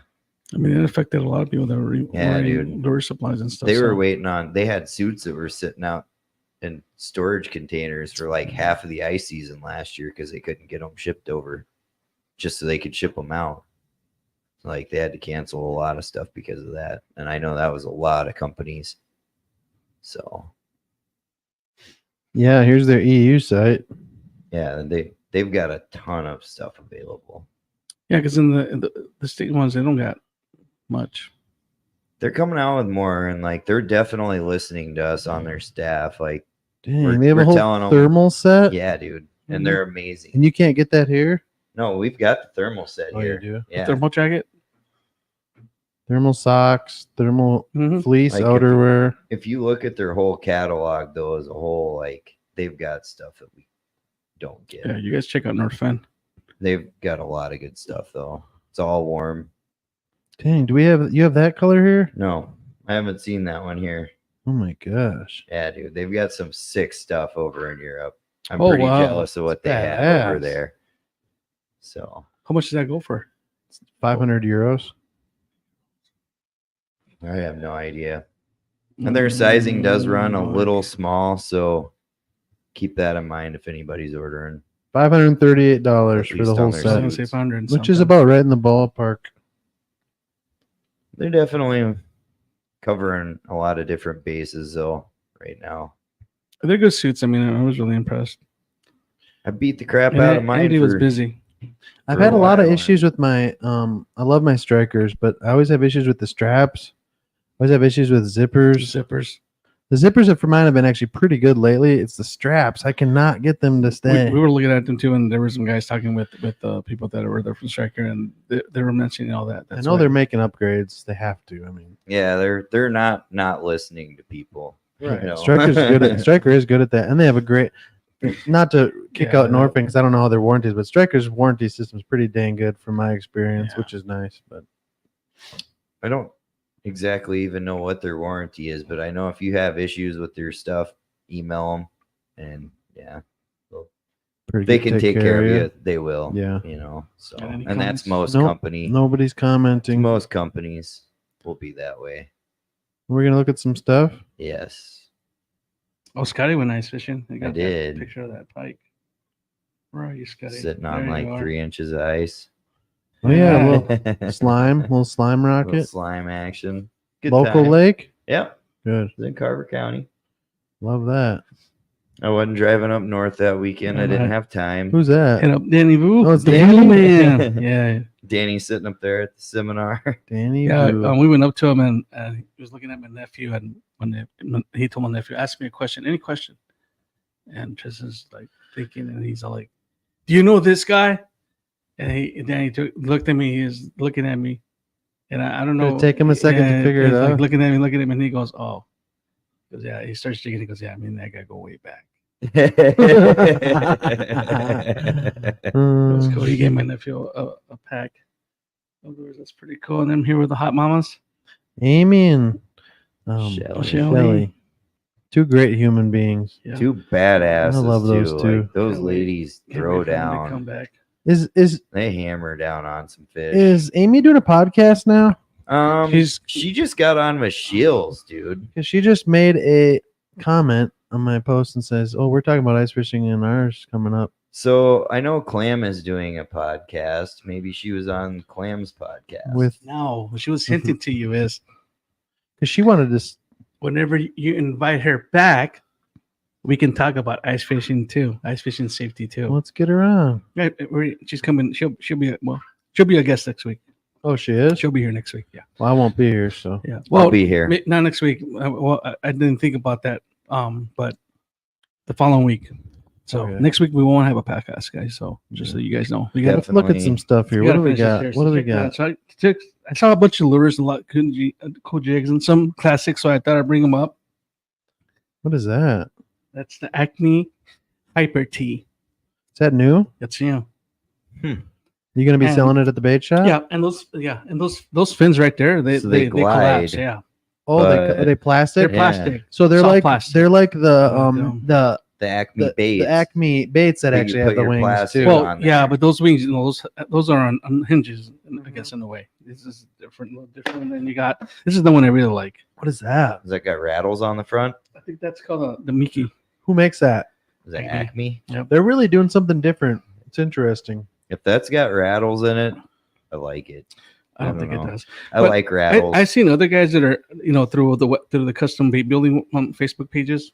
I mean, it affected a lot of people that were Yeah, ordering lure supplies and stuff. They were so- waiting on they had suits that were sitting out in storage containers for like half of the ice season last year because they couldn't get them shipped over just so they could ship them out. Like they had to cancel a lot of stuff because of that. And I know that was a lot of companies. So Yeah, here's their EU site. yeah, and they've got a ton of stuff available. Yeah, because in the state ones, they don't got much. They're coming out with more and like they're definitely listening to us on their staff. Like, Dang, they have a we're whole telling 'em- thermal set. yeah, dude. Mhm. And they're amazing. And you can't get that here. No, we've got the thermal set Oh, here. you do. Yeah. Thermal jacket. Thermal socks, thermal Mhm. fleece Like if- outerwear. If you look at their whole catalog though as a whole, like they've got stuff that we don't get. Yeah, you guys check out Northfen. They've got a lot of good stuff though. It's all warm. Dang, do you have that color here? No, I haven't seen that one here. Oh my gosh. Yeah, dude, they've got some sick stuff over in Europe. I'm Oh, pretty wow. jealous of what they have over Badass. there. So How much does that go for? 500 euros. I have no idea. And their sizing does run a little small, so keep that in mind if anybody's ordering. $538 At for the least whole on their I was set, gonna say 500, which is about right in the ballpark. They're definitely covering a lot of different bases though right now. They're good suits. I mean, I was really impressed. I beat the crap And out of mine Andy was for busy. I've for had a lot of while. issues with my I love my strikers, but I always have issues with the straps. I always have issues with zippers. Zippers. The zippers for mine have been actually pretty good lately. It's the straps. I cannot get them to stay. We were looking at them too, and there were some guys talking with people that were there from Striker, and they were mentioning all that. I That's know why- they're making upgrades. They have to. I mean, yeah, they're not listening to people. you know. Striker's good at, Striker is good at that, and they have a great. Not to kick Yeah, out Norfin because I don't know how their warranties, but Striker's warranty system is pretty dang good from my experience, Yeah. which is nice. But I don't exactly even know what their warranty is, but I know if you have issues with your stuff, email them, and yeah, pretty they good can take care of you. They will. Yeah. you know. So, And any and that's comments? most Nope. company. Nobody's commenting. Most companies will be that way. We're gonna look at some stuff. Yes. Oh, Scotty went ice fishing. They got that did. picture of that pike. Where are you, Scotty? Sitting There on you like are. 3 inches of ice. Oh yeah, a Yeah. little slime, little slime Little rocket. slime action. Good Local time. lake. Yep. Good. It's in Carver County. Love that. I wasn't driving up north that weekend. I didn't Yeah. have time. Who's that? Hit up Danny Vu. Oh, it's the Danny? Vu man. Yeah. Danny's sitting up there at the seminar. Danny. Yeah, Vu. we went up to him and he was looking at my nephew, and when he told my nephew, "Ask me a question, any question," and Tris is like thinking, and he's all like, "Do you know this guy?" And Danny looked at me. He's looking at me, and I don't know. It'll take him a second to figure it he's like out. looking at me, and he goes, "Oh," he goes, "Yeah." He starts shaking. He goes, "Yeah, I mean that guy go way back." It was cool. He gave my nephew a pack. Outdoors, that's pretty cool. And I'm here with the hot mamas. Amy and Shelley. Shelley. Two great human beings. Yeah. Two badasses. I love those too. two. Like, those Can't wait. ladies Can't throw wait for them to come down. back. Is They hammer down on some fish. is Amy doing a podcast now? She just got on with Shields, dude. Because she just made a comment on my post and says, "Oh, we're talking about ice fishing and ours coming up." So I know Clam is doing a podcast. Maybe she was on Clam's podcast. With No, what she was hinting to you is because she wanted to. whenever you invite her back, we can talk about ice fishing too, ice fishing safety too. Let's get her on. She's coming. She'll be a guest next week. Oh, she is. She'll be here next week. Yeah. Well, I won't be here, so Yeah. I'll be here. Not next week. I didn't think about that. But the following week. So Okay. next week we won't have a podcast, guys. So just so you guys know, we got let's look at some stuff here. What do we got? What do we got? So I saw a bunch of lures, a lot of cool jigs, and some classics. So I thought I'd bring them up. What is that? That's the Acme Hyper T. Is that new? That's You gonna be And- selling it at the bait shop? and those fins right there, they So they collapse. glide. Yeah, Oh, But- are they plastic? they're Yeah. plastic. So they're Soft like plastic. they're like the The Acme baits. the Acme baits that Where you actually put have the your wings plastic too. on Well, there. yeah, but those wings, those are on hinges, I guess, in a way. This is different, a little different. And then you got this is the one I really like. What is that? Has that got rattles on the front? I think that's called the Mickey. Who makes that? Is that Acme. Acme? They're really doing something different. It's interesting. If that's got rattles in it, I like it. I don't I think don't it know. does. I But like rattles. I've seen other guys that are through the custom bait building on Facebook pages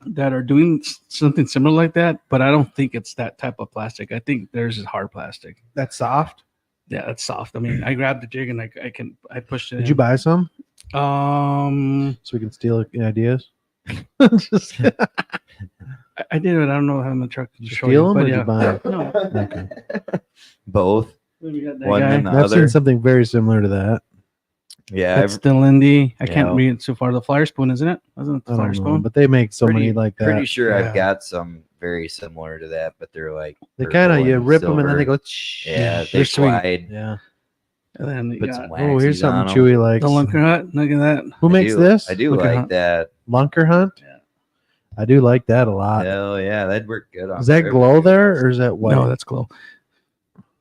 that are doing something similar like that, but I don't think it's that type of plastic. I think theirs is hard plastic. That's soft. Yeah, that's soft. I mean, I grabbed the jig and I pushed it. Did you buy some Um, so we can steal ideas? Just I did it. I don't know how in the truck to Did you show steal you, them or but did yeah. you buy them? No, Okay. Both. then we got that One guy. and the I've other. seen something very similar to that. Yeah, That's the Lindy. I can't Yeah. read it so far. The flyer spoon, isn't it? Wasn't it the I flyer don't know, spoon? but they make so Pretty- many like that. pretty sure Yeah. I've got some very similar to that, but they're like They purple kind of you and rip them and then they silver. go. Shh. Yeah, they're they sweet. glide. Yeah. And then you Put got some Oh, here's waxies on something 'em. Chewy likes. the Lunker Hut. Look at that. Who I makes do- this? I do Look at like how- that. Lunker Hunt. Yeah. I do like that a lot. Hell yeah, that'd work good on. Is that river. glow there or is that white? No, that's glow.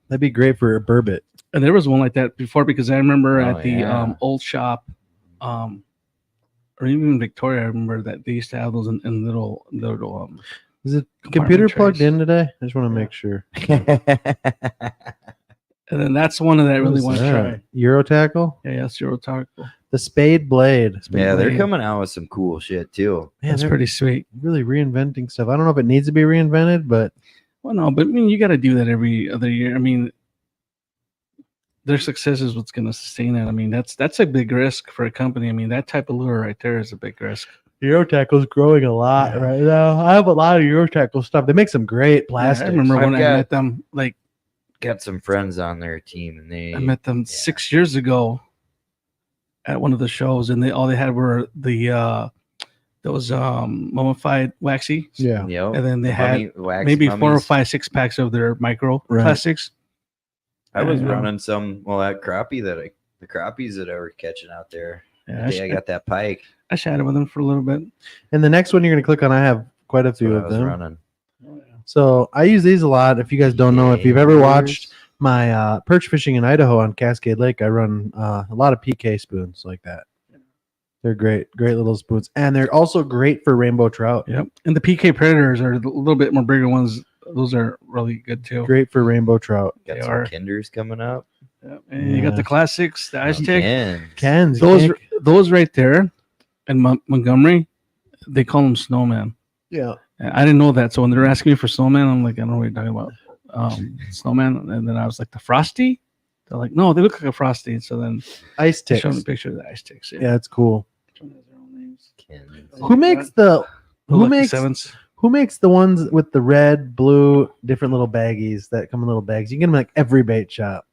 That'd be great for a burbot. And there was one like that before because I remember Oh, at the yeah. old shop, or even Victoria, I remember that they used to have those in little Is it computer compartment plugged trays. in today? I just want to make sure. And then that's one that I really What want is to that? try. Euro tackle, Yeah, Zero Tackle. the Spade Blade. Yeah, they're Blade. coming out with some cool shit too. Man, That's they're pretty sweet. really reinventing stuff. I don't know if it needs to be reinvented, but Well, no, but I mean, you got to do that every other year. I mean, their success is what's going to sustain it. I mean, that's a big risk for a company. I mean, that type of lure right there is a big risk. Euro tackle's growing a lot Yeah. right now. I have a lot of Euro tackle stuff. They make some great plastic. I remember when I've I got- met them, like Got some friends on their team, and they I met them 6 years ago at one of the shows, and all they had were those mummified waxy, Yeah. Yep. and then they had Mummy- wax maybe 4 or mummies. 5 6-packs of their micro Right. plastics. I was Yeah. running some. Well, that crappie the crappies that I were catching out there. Yeah, Yeah, I got that pike. I chatted with them for a little bit. And the next one you're going to click on, I have quite a That's few what I of was them. running. So I use these a lot. If you guys don't know, if you've ever watched my perch fishing in Idaho on Cascade Lake, I run a lot of PK spoons like that. They're great little spoons, and they're also great for rainbow trout. Yep. And the PK Predators are a little bit more bigger ones. Those are really good too. Great for rainbow trout. Got They some are. Kinders coming up. Yep. And you got Yeah. the classics, the Ice Tech. Again. Ken's Those right there in Montgomery, they call them snowman. yeah. And I didn't know that. So when they're asking me for snowman, I'm like, I don't know what you're talking about. Snowman. And then I was like, the Frosty? They're like, no, they look like a Frosty. And so then Ice they ticks. showed me a picture of the Ice Ticks. Yeah, it's cool. Each one has their own names. Kinders. Who makes the The who Lucky makes Sevens. who makes the ones with the red, blue, different little baggies that come in little bags? You can get them like every bait shop.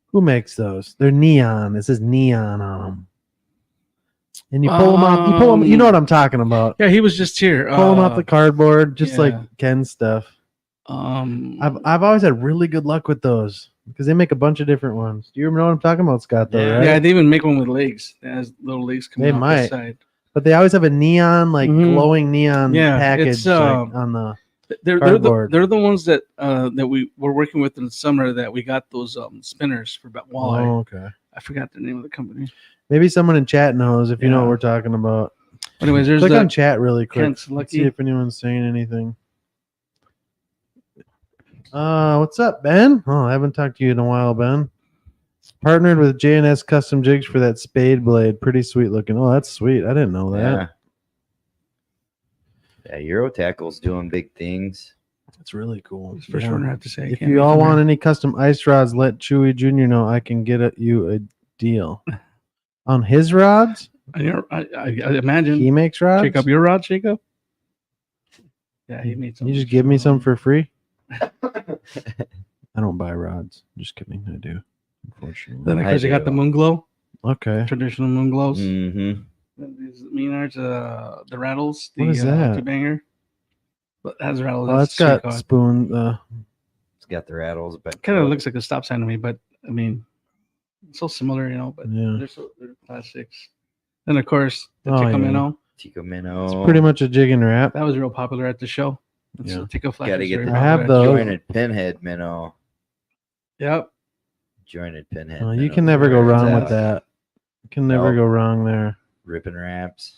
Who makes those? They're neon. It says neon on them. And you pull them off. You pull them. You know what I'm talking about. Yeah, he was just here. Pull them off the cardboard, just like yeah. Ken's stuff. um I've always had really good luck with those. because they make a bunch of different ones. Do you know what I'm talking about, Scott? Though, Yeah. right? Yeah, they even make one with legs. It has little legs coming They off might. the side. But they always have a neon, like Mhm. glowing neon Yeah, package it's, like, on the. They're Cardboard. they're the ones that we were working with in the summer that we got those spinners for walleye. Oh, okay. I forgot the name of the company. Maybe someone in chat knows if you know Yeah. what we're talking about. Anyways, there's Click the on chat really quick. Kent's Let's see Lucky. if anyone's saying anything. What's up, Ben? Oh, I haven't talked to you in a while, Ben. Partnered with JNS Custom Jigs for that spade blade. Pretty sweet looking. Oh, that's sweet. I didn't know that. Yeah, Euro Tackle's doing big things. That's really cool. It's the first Yeah. one I have to say. I If can't you all remember. want any custom ice rods, let Chewy Jr. know. I can get you a deal. On his rods? I imagine. He makes rods? Shake up your rod, shake up. Yeah, he made some. You just give me some for free? I don't buy rods. Just kidding. I do. Unfortunately. Then because I you got the do. moon glow, Okay. traditional moon glows. Mm-hmm. These Menards, the rattles, the What is that? banger. But it has rattles. Well, that's got spoon. It's got the rattles, but Kind of looks like a stop sign to me, but I mean, it's so similar, you know. But Yeah. they're classics. And of course, the Oh, Tico yeah. Minnow. Tico Minnow. It's pretty much a jig and wrap. That was real popular at the show. It's Yeah. a Tico Flash. Gotta was get very the- popular I have at the those. show. Jointed pinhead minnow. Yep. Jointed pinhead. You minnow. can never go Where it's wrong at. with that. You can never Nope. go wrong there. Ripping wraps.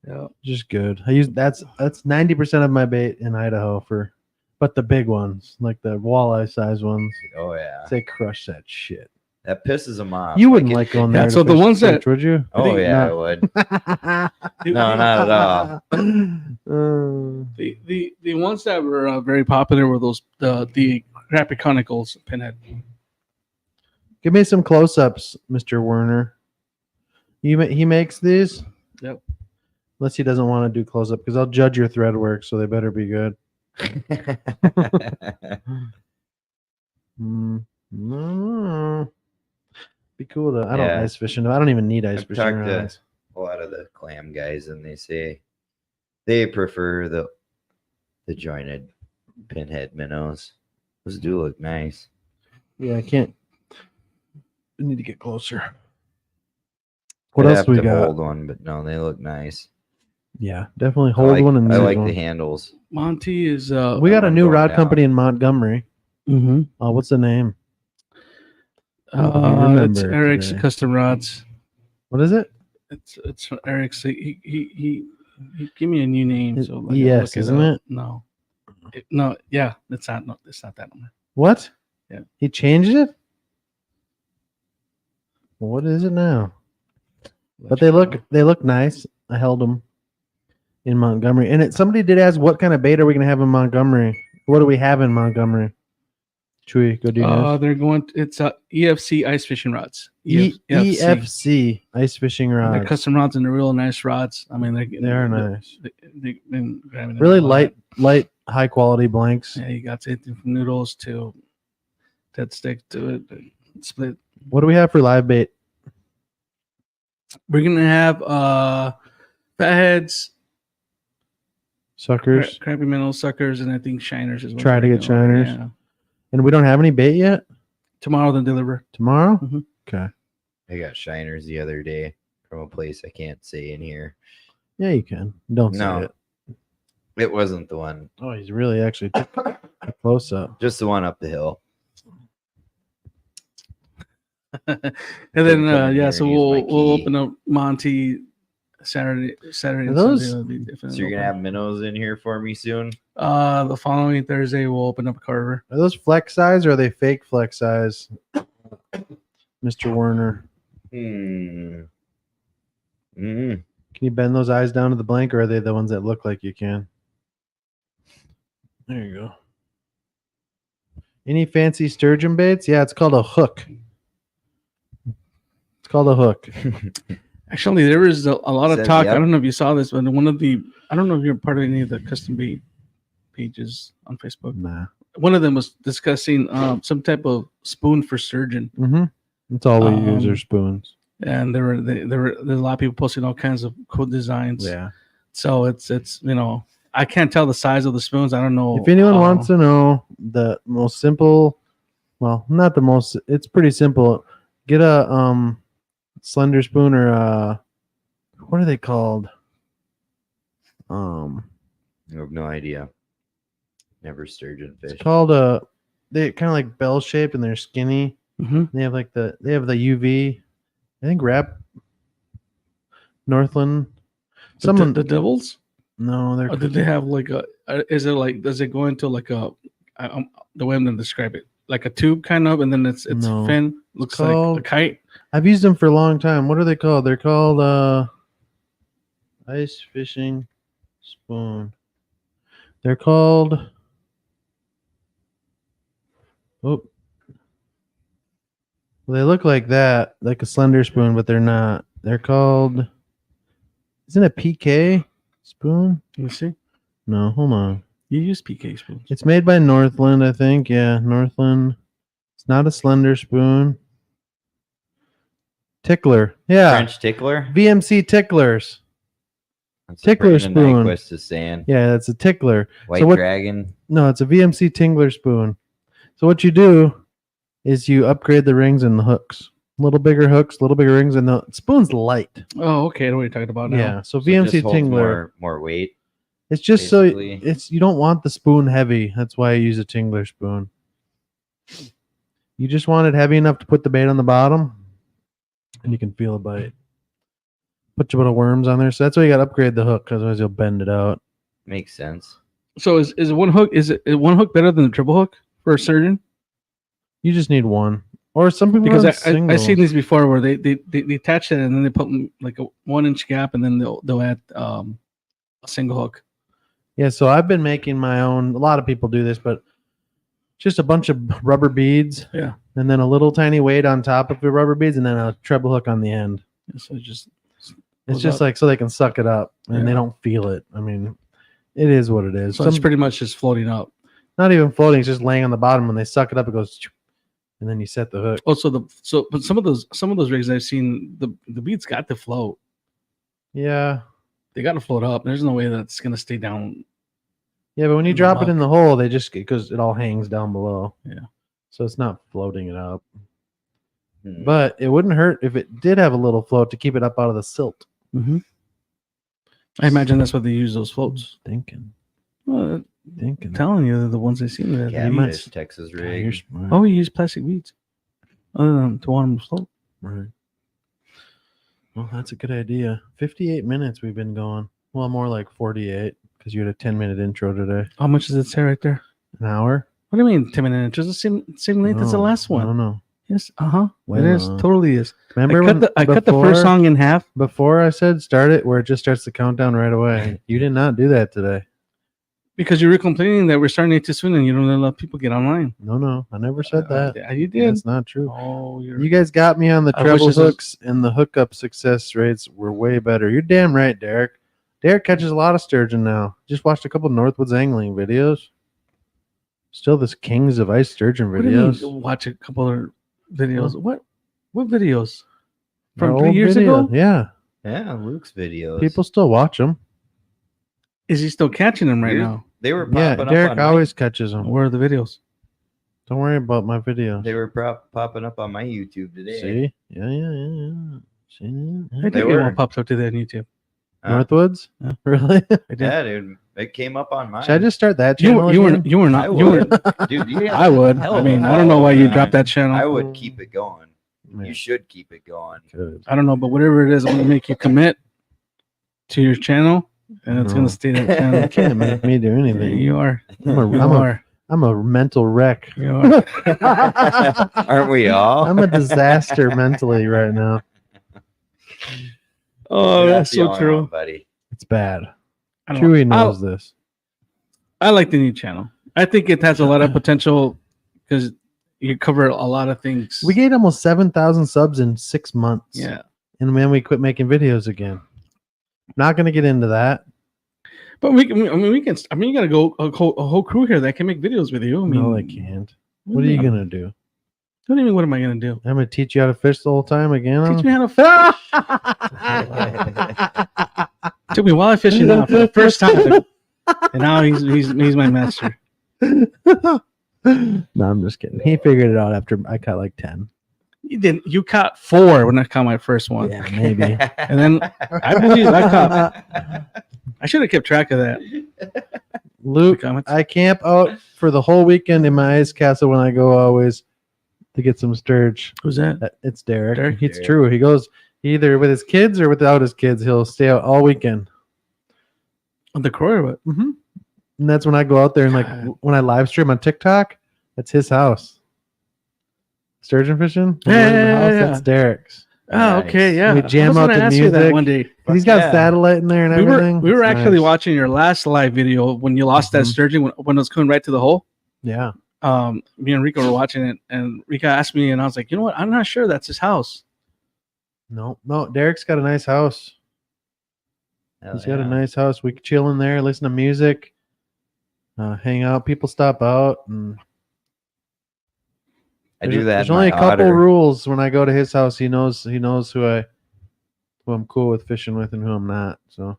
Yep. Just good. I use that's 90% of my bait in Idaho but the big ones, like the walleye size ones, Oh yeah, they crush that shit. that pisses them off. You wouldn't it- like going Yeah, there. to so the fish ones that- church, would you? Oh yeah, I No. would. No, not at all. The ones that were very popular were the crappy conicals pinhead. Give me some close-ups, Mr. Werner. He makes these. Yep. Unless he doesn't want to do close-up, because I'll judge your thread work, so they better be good. No. Be cool to. I don't Yeah. ice fishing. I don't even need ice I've fishing talked to rods. a lot of the clam guys, and they say they prefer the jointed pinhead minnows. Those do look nice. Yeah, I can't. I need to get closer. What I'd else have we to got? Hold one, but no, they look nice. Yeah, definitely I hold like, one and I use like one. the handles. Monty is We got a I'm new going rod down. company in Montgomery. mm-hmm. What's the name? I It's remember Eric's today. Custom Rods. What is it? It's Eric's. He give me a new name. It's So let me ES, look isn't up. it? No, no, yeah, it's not. No, it's not that one. What? Yeah. He changed it? What is it now? But they look nice. I held them in Montgomery. And somebody did ask, what kind of bait are we going to have in Montgomery? What do we have in Montgomery? Chewy, go do yours. They're going. It's EFC ice fishing rods. EFC ice fishing They're rods. custom rods and they're real nice rods. I mean, They are nice. They've been grabbing them Really a lot. light, high quality blanks. Yeah, you got anything from noodles to dead stick to it. Split. What do we have for live bait? We're gonna have fatheads, Suckers. crappy minnow suckers, and I think shiners as well. Try to get shiners. Yeah. And we don't have any bait yet? Tomorrow they'll deliver. Tomorrow? Mhm. Okay. I got shiners the other day from a place I can't say in here. Yeah, you can. Don't No. say it. It wasn't the one, Oh, he's really actually took a close up. just the one up the hill. And then Couldn't come in yeah, here so and use my we'll key. open up Monty Saturday Are and those- Sunday. Will be different. So you're gonna have minnows in here for me soon? The following Thursday we'll open up Carver. Are those flex size or are they fake flex size? Mr. Werner. Hmm. Can you bend those eyes down to the blank or are they the ones that look like you can? There you go. Any fancy sturgeon baits? Yeah, it's called a hook. It's called a hook. Actually, there was a lot of Says talk. yep. I don't know if you saw this, but I don't know if you're part of any of the custom bait pages on Facebook. Nah. One of them was discussing some type of spoon for sturgeon, Mm-hmm. That's all we use are Um, spoons. and there's a lot of people posting all kinds of cool designs. Yeah. So it's I can't tell the size of the spoons. I don't know If anyone wants to know the most simple Well, not the most. It's pretty simple. Get a slender spoon or what are they called? I have no idea. Never sturgeon fish. It's called they're kind of like bell shaped and they're skinny. Mm-hmm. They have the UV. I think Northland. Someone The devils. no, they're Or did they have like a? Is it like? Does it go into like a? The way I'm gonna describe it, like a tube kind of, and then it's No. fin. Looks called- like a kite. I've used them for a long time. What are they called? They're called ice fishing spoon. They're called well, they look like that, like a slender spoon, but they're not. They're called isn't it PK spoon? Let me see. No, hold on. You use PK spoons. It's made by Northland, I think. Yeah, Northland. It's not a slender spoon. Tickler. Yeah. French tickler. VMC ticklers. That's what Tickler Brandon spoon. Nyquist is saying. Yeah, that's a tickler. White what- dragon. No, it's a VMC tingler spoon. So what you do is you upgrade the rings and the hooks. Little bigger hooks, little bigger rings, and the spoon's light. Oh, okay. I know what you're talking about now. Yeah. So So it VMC just holds tingler. more weight. It's just basically. so it's you don't want the spoon heavy. That's why I use a tingler spoon. You just want it heavy enough to put the bait on the bottom, and you can feel a bite. Put a bit of worms on there, so that's why you got to upgrade the hook, otherwise you'll bend it out. Makes sense. So is one hook? Is one hook better than the triple hook for a surgeon? You just need one, or some people Because run I've singles. seen these before where they attach it and then they put like a 1 inch gap and then they'll add a single hook. Yeah, so I've been making my own. A lot of people do this, but just a bunch of rubber beads. Yeah. And then a little tiny weight on top of the rubber beads, and then a treble hook on the end. So just It's Goes just up. like so they can suck it up and they Yeah. don't feel it. I mean, it is what it is. so it's Some- pretty much just floating up. not even floating; it's just laying on the bottom. When they suck it up, it goes, and then you set the hook. Also but some of those rigs I've seen the beads got to float. Yeah, They got to float up. There's no way that it's gonna stay down. yeah, but when you In the drop it muck. in the hole, they just because it all hangs down below. Yeah. So it's not floating it up. Hmm. But it wouldn't hurt if it did have a little float to keep it up out of the silt. Mm-hmm. I imagine that's what they use those floats. Thinking. Well, I'm telling you, they're the ones I seen. That Yeah, they might- use. Texas Yeah, rig. you're smart. Oh, we use plastic beads. Other than to want them to float. Right. Well, that's a good idea. 58 minutes we've been going. Well, more like 48 because you had a 10-minute intro today. How much does it say right there? An hour? What do you mean 10 minutes? It's the same length as the No, last I one. don't know. Yes, it Well, is. Totally is. Remember I cut the first song in half before I said start it where it just starts the countdown right away. You did not do that today. because you were complaining that we're starting it too soon and you don't let people get online. No, I never said that. Yeah, you did. That's not true. Oh, You guys got me on the I wish treble this was- hooks, and the hookup success rates were way better. You're damn right, Derek. Derek catches a lot of sturgeon now. Just watched a couple Northwoods angling videos. Still, this Kings of Ice sturgeon What do you mean, videos. watch a couple of videos. What videos? They're From 3 old years videos. ago? Yeah, Yeah, Luke's videos. people still watch them. Is he still catching them right Dude, now? They were popping Yeah, up Derek on always catches them. Where are the videos? Don't worry about my videos. They were popping up on my YouTube today. See? Yeah. See? I Yeah. think were. one pops up today on YouTube. Huh? Northwoods? Yeah. Really? I did. Yeah, dude. It came up on mine. Should I just start that You channel? were again? you were I not you were. would. Dude, you have I would. hell I of mean, a I don't know why you following. dropped that channel. I would keep it going. Yeah, You should keep it going. good. I don't know, but whatever it is, I'm gonna make you commit to your channel, and it's No. gonna stay that channel. You can't make me do anything. You are. I'm a, You I'm a, are. I'm a mental wreck. You are. Aren't we all? I'm a disaster mentally right now. Oh, You're not that's the so only true. one, buddy. It's bad. I don't Chewy know. knows this. I like the new channel. I think it has a lot of potential because you cover a lot of things. We gained almost 7,000 subs in 6 months. Yeah, And then we quit making videos again. Not going to get into that. but we can. I mean, we can. I mean, you got to go a whole crew here that can make videos with you. I mean, No, they can't. What are you going to do? What do you mean? What am I gonna do? I'm going to teach you how to fish the whole time again? Teach me how to fish. Took me walleye fishing now for the first time, and now he's my master. No, I'm just kidding. He figured it out after I caught like 10. You didn't. You caught 4 when I caught my first one. Yeah, maybe. And then I believe I caught. I should have kept track of that. Luke, Comments? I camp out for the whole weekend in my ice castle when I go always to get some sturge. Who's that? It's Derek. Derek? It's Derek. true. He goes either with his kids or without his kids. He'll stay out all weekend. On the Croy or what? Mm-hmm. And that's when I go out there and like God. when I live stream on TikTok, that's his house. Sturgeon fishing? When we're in the Yeah, house, yeah. that's Derek's. Oh, okay, yeah. We jam I was out gonna the ask you that music. one day. He's got Yeah. satellite in there and We everything. were It's actually nice. watching your last live video when you lost that Mhm. sturgeon when it was coming right to the hole. Yeah. Me and Rico were watching it, and Rico asked me, and I was like, you know what? I'm not sure that's his house. No, Derek's got a nice house. Hell He's got a yeah. nice house. We could chill in there, listen to music, hang out. People stop out, and I do that. There's in only a my couple otter. rules when I go to his house. He knows who I'm cool with fishing with and who I'm not. So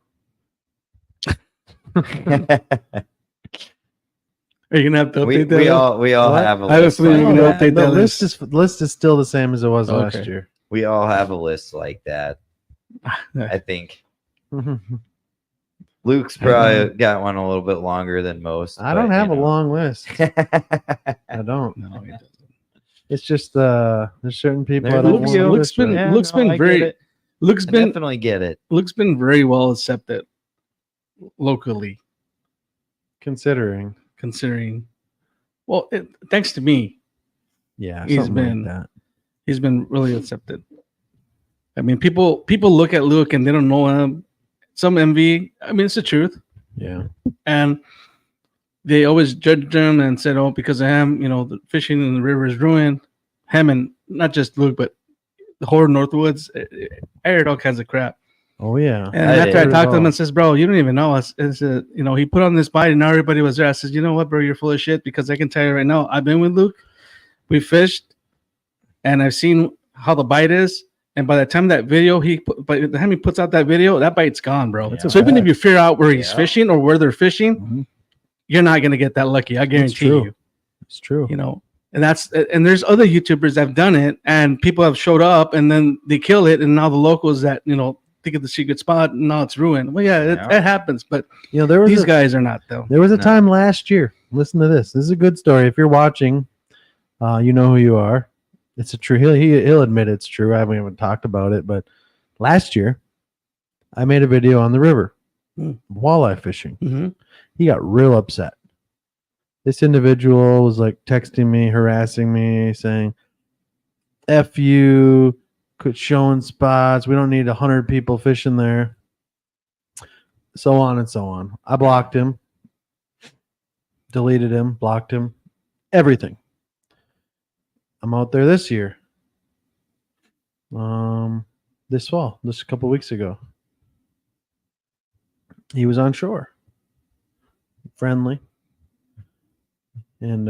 Are you gonna have to update we, that? we list? all we all What? have a I have a list. feeling like you're gonna that. update the that list is still the same as it was last Okay. year. We all have a list like that. I think Luke's probably got one a little bit longer than most. I don't but, have you a know. long list. I don't. No, he doesn't. It's just there's certain people I There's don't a want few. to Luke's fish with. been- Yeah, Luke's no, been I very- get it. Luke's I been definitely get it. Luke's been very well accepted locally, considering. considering. Well, thanks to me, Yeah, He's something been- like that. he's been really accepted. I mean, people look at Luke and they don't know him. Some envy. I mean, it's the truth, Yeah. and they always judged him and said, "Oh, because of him, the fishing in the river is ruined." Him and not just Luke, but the whole Northwoods. I heard all kinds of crap. Oh yeah. And I after I did. talked to him and says, "Bro, you don't even know us." He put on this bite and now everybody was there. I says, "You know what, bro? You're full of shit because I can tell you right now. I've been with Luke. We fished, and I've seen how the bite is. And by the time by the time he puts out that video, that bite's gone, bro. Yeah. So even if you figure out where he's Yeah. fishing or where they're fishing, Mhm. you're not gonna get that lucky. I guarantee true. you. It's true. And there's other YouTubers that have done it, and people have showed up, and then they kill it, and now the locals that think of the secret spot, and now it's ruined. Well, yeah, Yeah. it happens, but There was these guys are not though. There was a No. time last year. Listen to this. This is a good story. If you're watching, you know who you are. It's a true. He'll admit it's true. I haven't even talked about it, but last year, I made a video on the river, walleye fishing. Mm-hmm. He got real upset. This individual was like texting me, harassing me, saying, "F you, quit showing spots. We don't need 100 people fishing there." So on and so on. I blocked him, deleted him, blocked him, everything. I'm out there this year. This fall, just a couple weeks ago. He was on shore. Friendly. And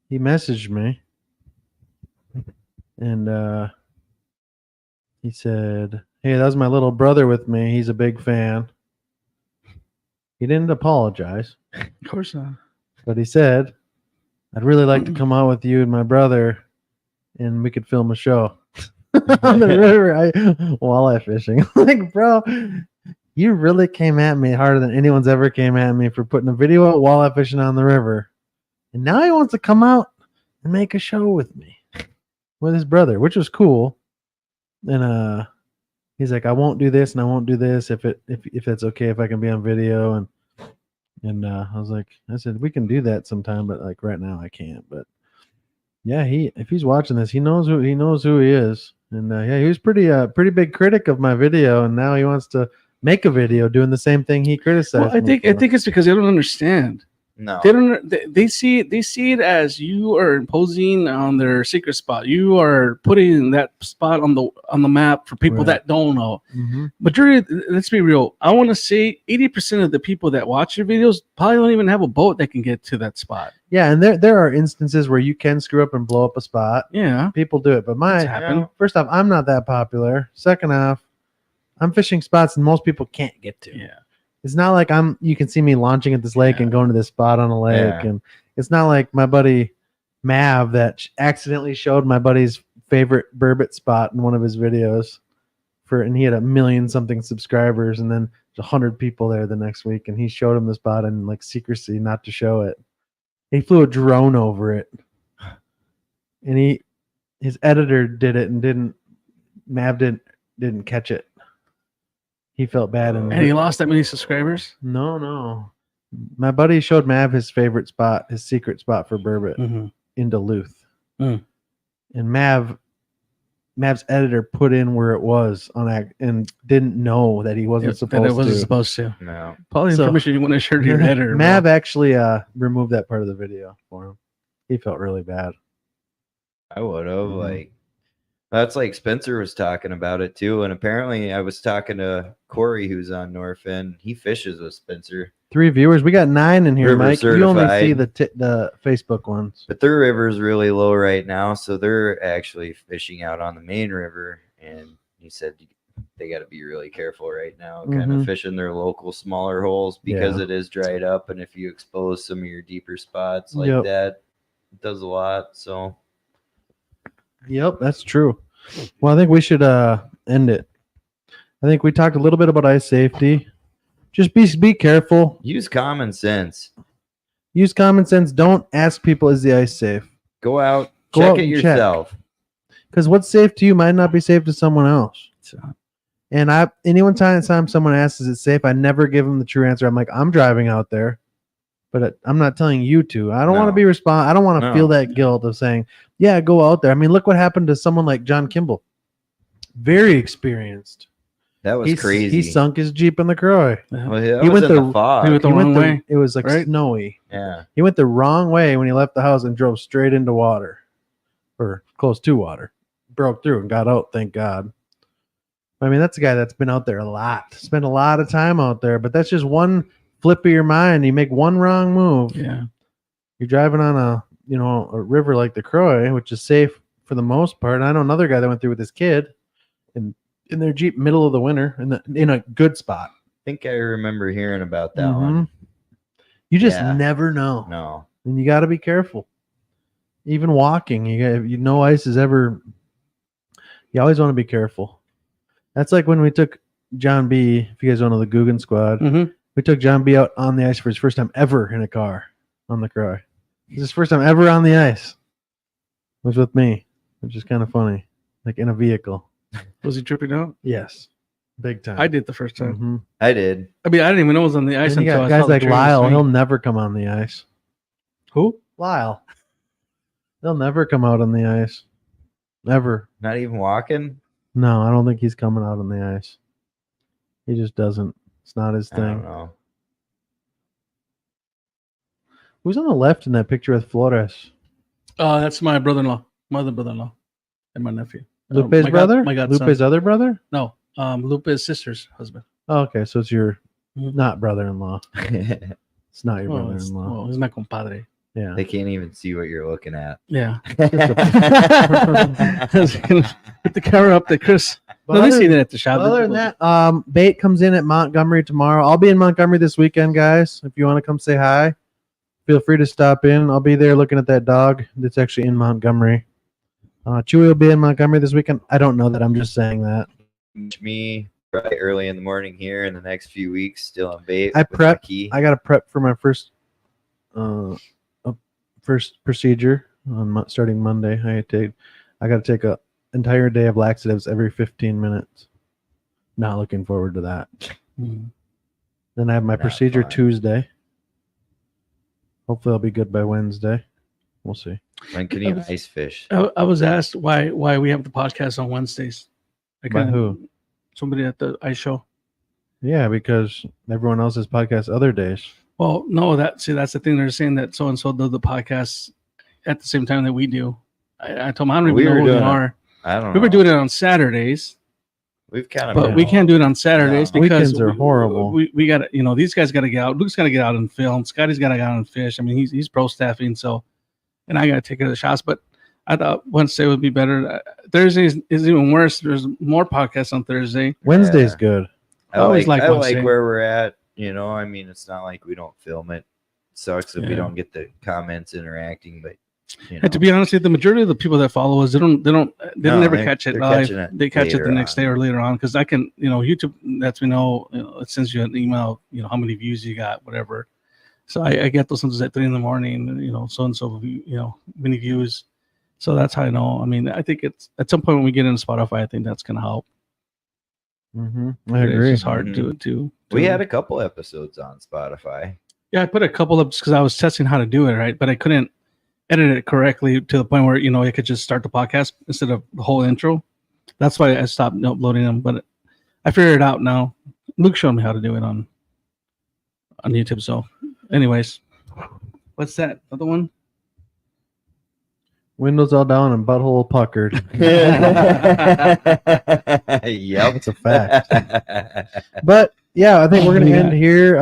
he messaged me. And he said, "Hey, that was my little brother with me. He's a big fan." He didn't apologize, Of course not. but he said, "I'd really like to come out with you and my brother, and we could film a show on the river walleye fishing." Like, bro, you really came at me harder than anyone's ever came at me for putting a video of walleye fishing on the river, and now he wants to come out and make a show with me, with his brother, which was cool. And he's like, "I won't do this and I won't do this if that's okay, if I can be on video." And I said, "We can do that sometime, but like right now I can't." But yeah, if he's watching this, he knows who he is. And yeah, he was pretty big critic of my video, and now he wants to make a video doing the same thing he criticized. Well, I me think for. it's because they don't understand. No. They don't. They see it as you are imposing on their secret spot. You are putting that spot on the map for people Right. that don't know. Mhm. Majority. Let's be real. I want to say 80% of the people that watch your videos probably don't even have a boat that can get to that spot. Yeah, and there are instances where you can screw up and blow up a spot. Yeah, People do it, but it's happened. first off, I'm not that popular. Second off, I'm fishing spots and most people can't get to. Yeah. It's not like you can see me launching at this lake and going to this spot on a lake. Yeah. And it's not like my buddy Mav that accidentally showed my buddy's favorite burbot spot in one of his videos and he had 1 million something subscribers. And then there's 100 people there the next week. And he showed him the spot in like secrecy, not to show it. He flew a drone over it. And his editor did it and Mav didn't catch it. He felt bad. And he lost that many subscribers? No. My buddy showed Mav his favorite spot, his secret spot for burbot in Duluth. Mm. And Mav's editor put in where it was and didn't know that he wasn't supposed to. No. Probably information you want to share to your editor. Mav actually removed that part of the video for him. He felt really bad. I would have like. That's like Spencer was talking about it too, and apparently I was talking to Corey, who's on Norfin. He fishes with Spencer. 3 viewers. We got 9 in here, River Mike. You only certified. see the Facebook ones. But their river's really low right now, so they're actually fishing out on the main river. And he said they got to be really careful right now, kind of fishing their local smaller holes because it is dried up. And if you expose some of your deeper spots like that, it does a lot. So. Yep, that's true. Well, I think we should end it. I think we talked a little bit about ice safety. Just be careful. Use common sense. Use common sense. Don't ask people, is the ice safe? Go out, Go check out it and yourself. Because what's safe to you might not be safe to someone else. And anytime someone asks, is it safe? I never give them the true answer. I'm like, I'm driving out there, but I'm not telling you to. I don't want to be I don't want to feel that guilt of saying, yeah, go out there. I mean, look what happened to someone like John Kimball. Very experienced. That was crazy. He sunk his Jeep in the Croy. Well, he went the fog. He went the wrong way. It was like right? snowy. Yeah. He went the wrong way when he left the house and drove straight into water or close to water. Broke through and got out, thank God. I mean, that's a guy that's been out there a lot. Spent a lot of time out there, but that's just one flip of your mind. You make one wrong move. Yeah. You're driving on a river like the Croy, which is safe for the most part. And I know another guy that went through with his kid in their Jeep middle of the winter in a good spot. I think I remember hearing about that one. You just never know. No. And you got to be careful. Even walking, ice is ever. You always want to be careful. That's like when we took John B. If you guys don't know the Guggen Squad, we took John B. out on the ice for his first time ever in a car on the Croy. It was his first time ever on the ice. It was with me, which is kind of funny, like in a vehicle. Was he tripping out? Yes, big time. I did the first time. I did. I mean, I didn't even know it was on the ice And you until got I saw guys like the train Lyle. swing. He'll never come on the ice. Who? Lyle. They'll never come out on the ice. Ever. Not even walking? No, I don't think he's coming out on the ice. He just doesn't. It's not his I don't thing. know. Who's on the left in that picture with Flores? That's my brother-in-law, my other brother-in-law, and my nephew. Lupe's my brother? my godson. Lupe's other brother? No, Lupe's sister's husband. Oh, okay, so it's your Mhm. not brother-in-law. It's not your brother-in-law. Well, he's my compadre. Yeah. They can't even see what you're looking at. Yeah. Put the camera up there, Chris. But No, they other- see that at the shop. Other than that, Bait comes in at Montgomery tomorrow. I'll be in Montgomery this weekend, guys. If you want to come say hi, feel free to stop in. I'll be there looking at that dog that's actually in Montgomery. Chewy will be in Montgomery this weekend. I don't know that. I'm just saying that. Me right early in the morning here in the next few weeks, still on bait. I with my prep. key. I got to prep for my first procedure on starting Monday. I got to take a entire day of laxatives every 15 minutes. Not looking forward to that. Mhm. Then I have my Not procedure fun. Tuesday. Hopefully I'll be good by Wednesday. We'll see. When can you ice fish? I was asked why we have the podcast on Wednesdays. By who? Somebody at the ice show. Yeah, because everyone else has podcasts other days. Well, no, that's the thing. They're saying that so and so does the podcast at the same time that we do. I told them I don't We even were know who they doing it. are. I don't know. We were doing it on Saturdays, We've kind of but we can't do it on Saturdays No. because Weekends are horrible. We got to, these guys got to get out. Luke's got to get out and film. Scotty's got to get out and fish. I mean, he's pro staffing, so, and I got to take care of the shots. But I thought Wednesday would be better. Thursday is even worse. There's more podcasts on Thursday. Wednesday's Yeah. good. I always like like I Wednesday. like where we're at. You know, I mean, it's not like we don't film it. Sucks that we Yeah. don't get the comments interacting, but you know. And to be honest, the majority of the people that follow us, they don't No, never they're- catch it they're live. catching it They catch it the later next on. day or later on because I can, YouTube lets me know, it sends you an email, how many views you got, whatever. So I get those sometimes at 3 a.m, so and so, many views. So that's how I know. I mean, I think it's at some point when we get into Spotify, I think that's gonna help. I agree. It's just hard Mhm. to. We had a couple episodes on Spotify. Yeah, I put a couple up because I was testing how to do it, right? But I couldn't edit it correctly to the point where I could just start the podcast instead of the whole intro. That's why I stopped uploading them. But I figured it out now. Luke showed me how to do it on YouTube. So, anyways, what's that other one? Windows all down and butthole puckered. Yep. That's a fact. But yeah, I think we're gonna Yeah. end here.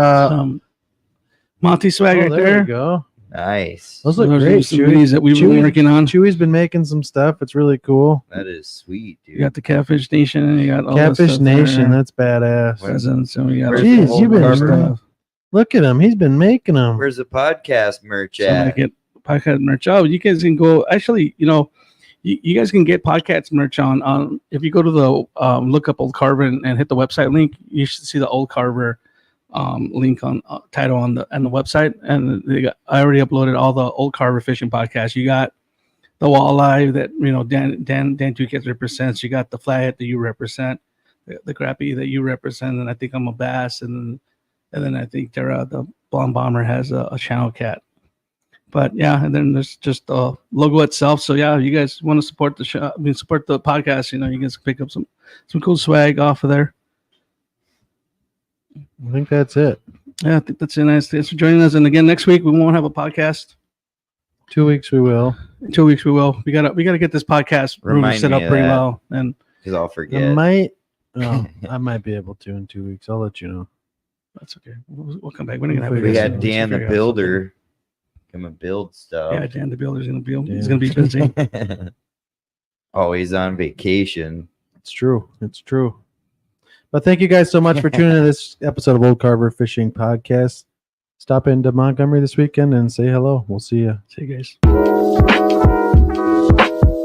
Monty swag right there there. we go. Nice. Those look Those are great. some goodies that we've been working on. Chewy's been making some stuff. It's really cool. That is sweet, dude. You got the Catfish Nation. You got all that Catfish stuff Nation, there. that's badass. Presents, and we got Where's all Jeez, this the you've been old stuff. Look at him. He's been making them. Where's the podcast merch So at? make it podcast merch. Oh, you guys can go. Actually, you guys can get podcast merch on. If you go to the look up Old Carver and hit the website link, you should see the Old Carver link on title on the website. And I already uploaded all the Old Carver fishing podcasts. You got the walleye that Dan Duquette represents. You got the flathead that you represent, the crappie that you represent, and I think I'm a bass, and then I think the blonde bomber has a channel cat. But yeah, and then there's just the logo itself. So yeah, you guys want to support the show, support the podcast, you guys can pick up some cool swag off of there. I think that's it. Yeah, I think that's it. Nice. Thanks for joining us. And again, next week we won't have a podcast. 2 weeks we will. In 2 weeks we will. We gotta get this podcast room Remind set me up of pretty that. well. And Because I'll I forget. might. Oh, I might be able to in 2 weeks. I'll let you know. that's okay. We'll come back. We're gonna have We We guys had soon. Dan the Figure out Builder come and build stuff. something. Yeah, Dan the Builder's gonna be. He's Yeah. gonna be busy. Always on vacation. It's true. It's true. But thank you guys so much for tuning in to this episode of Old Carver Fishing Podcast. Stop into Montgomery this weekend and say hello. We'll see you. See you guys.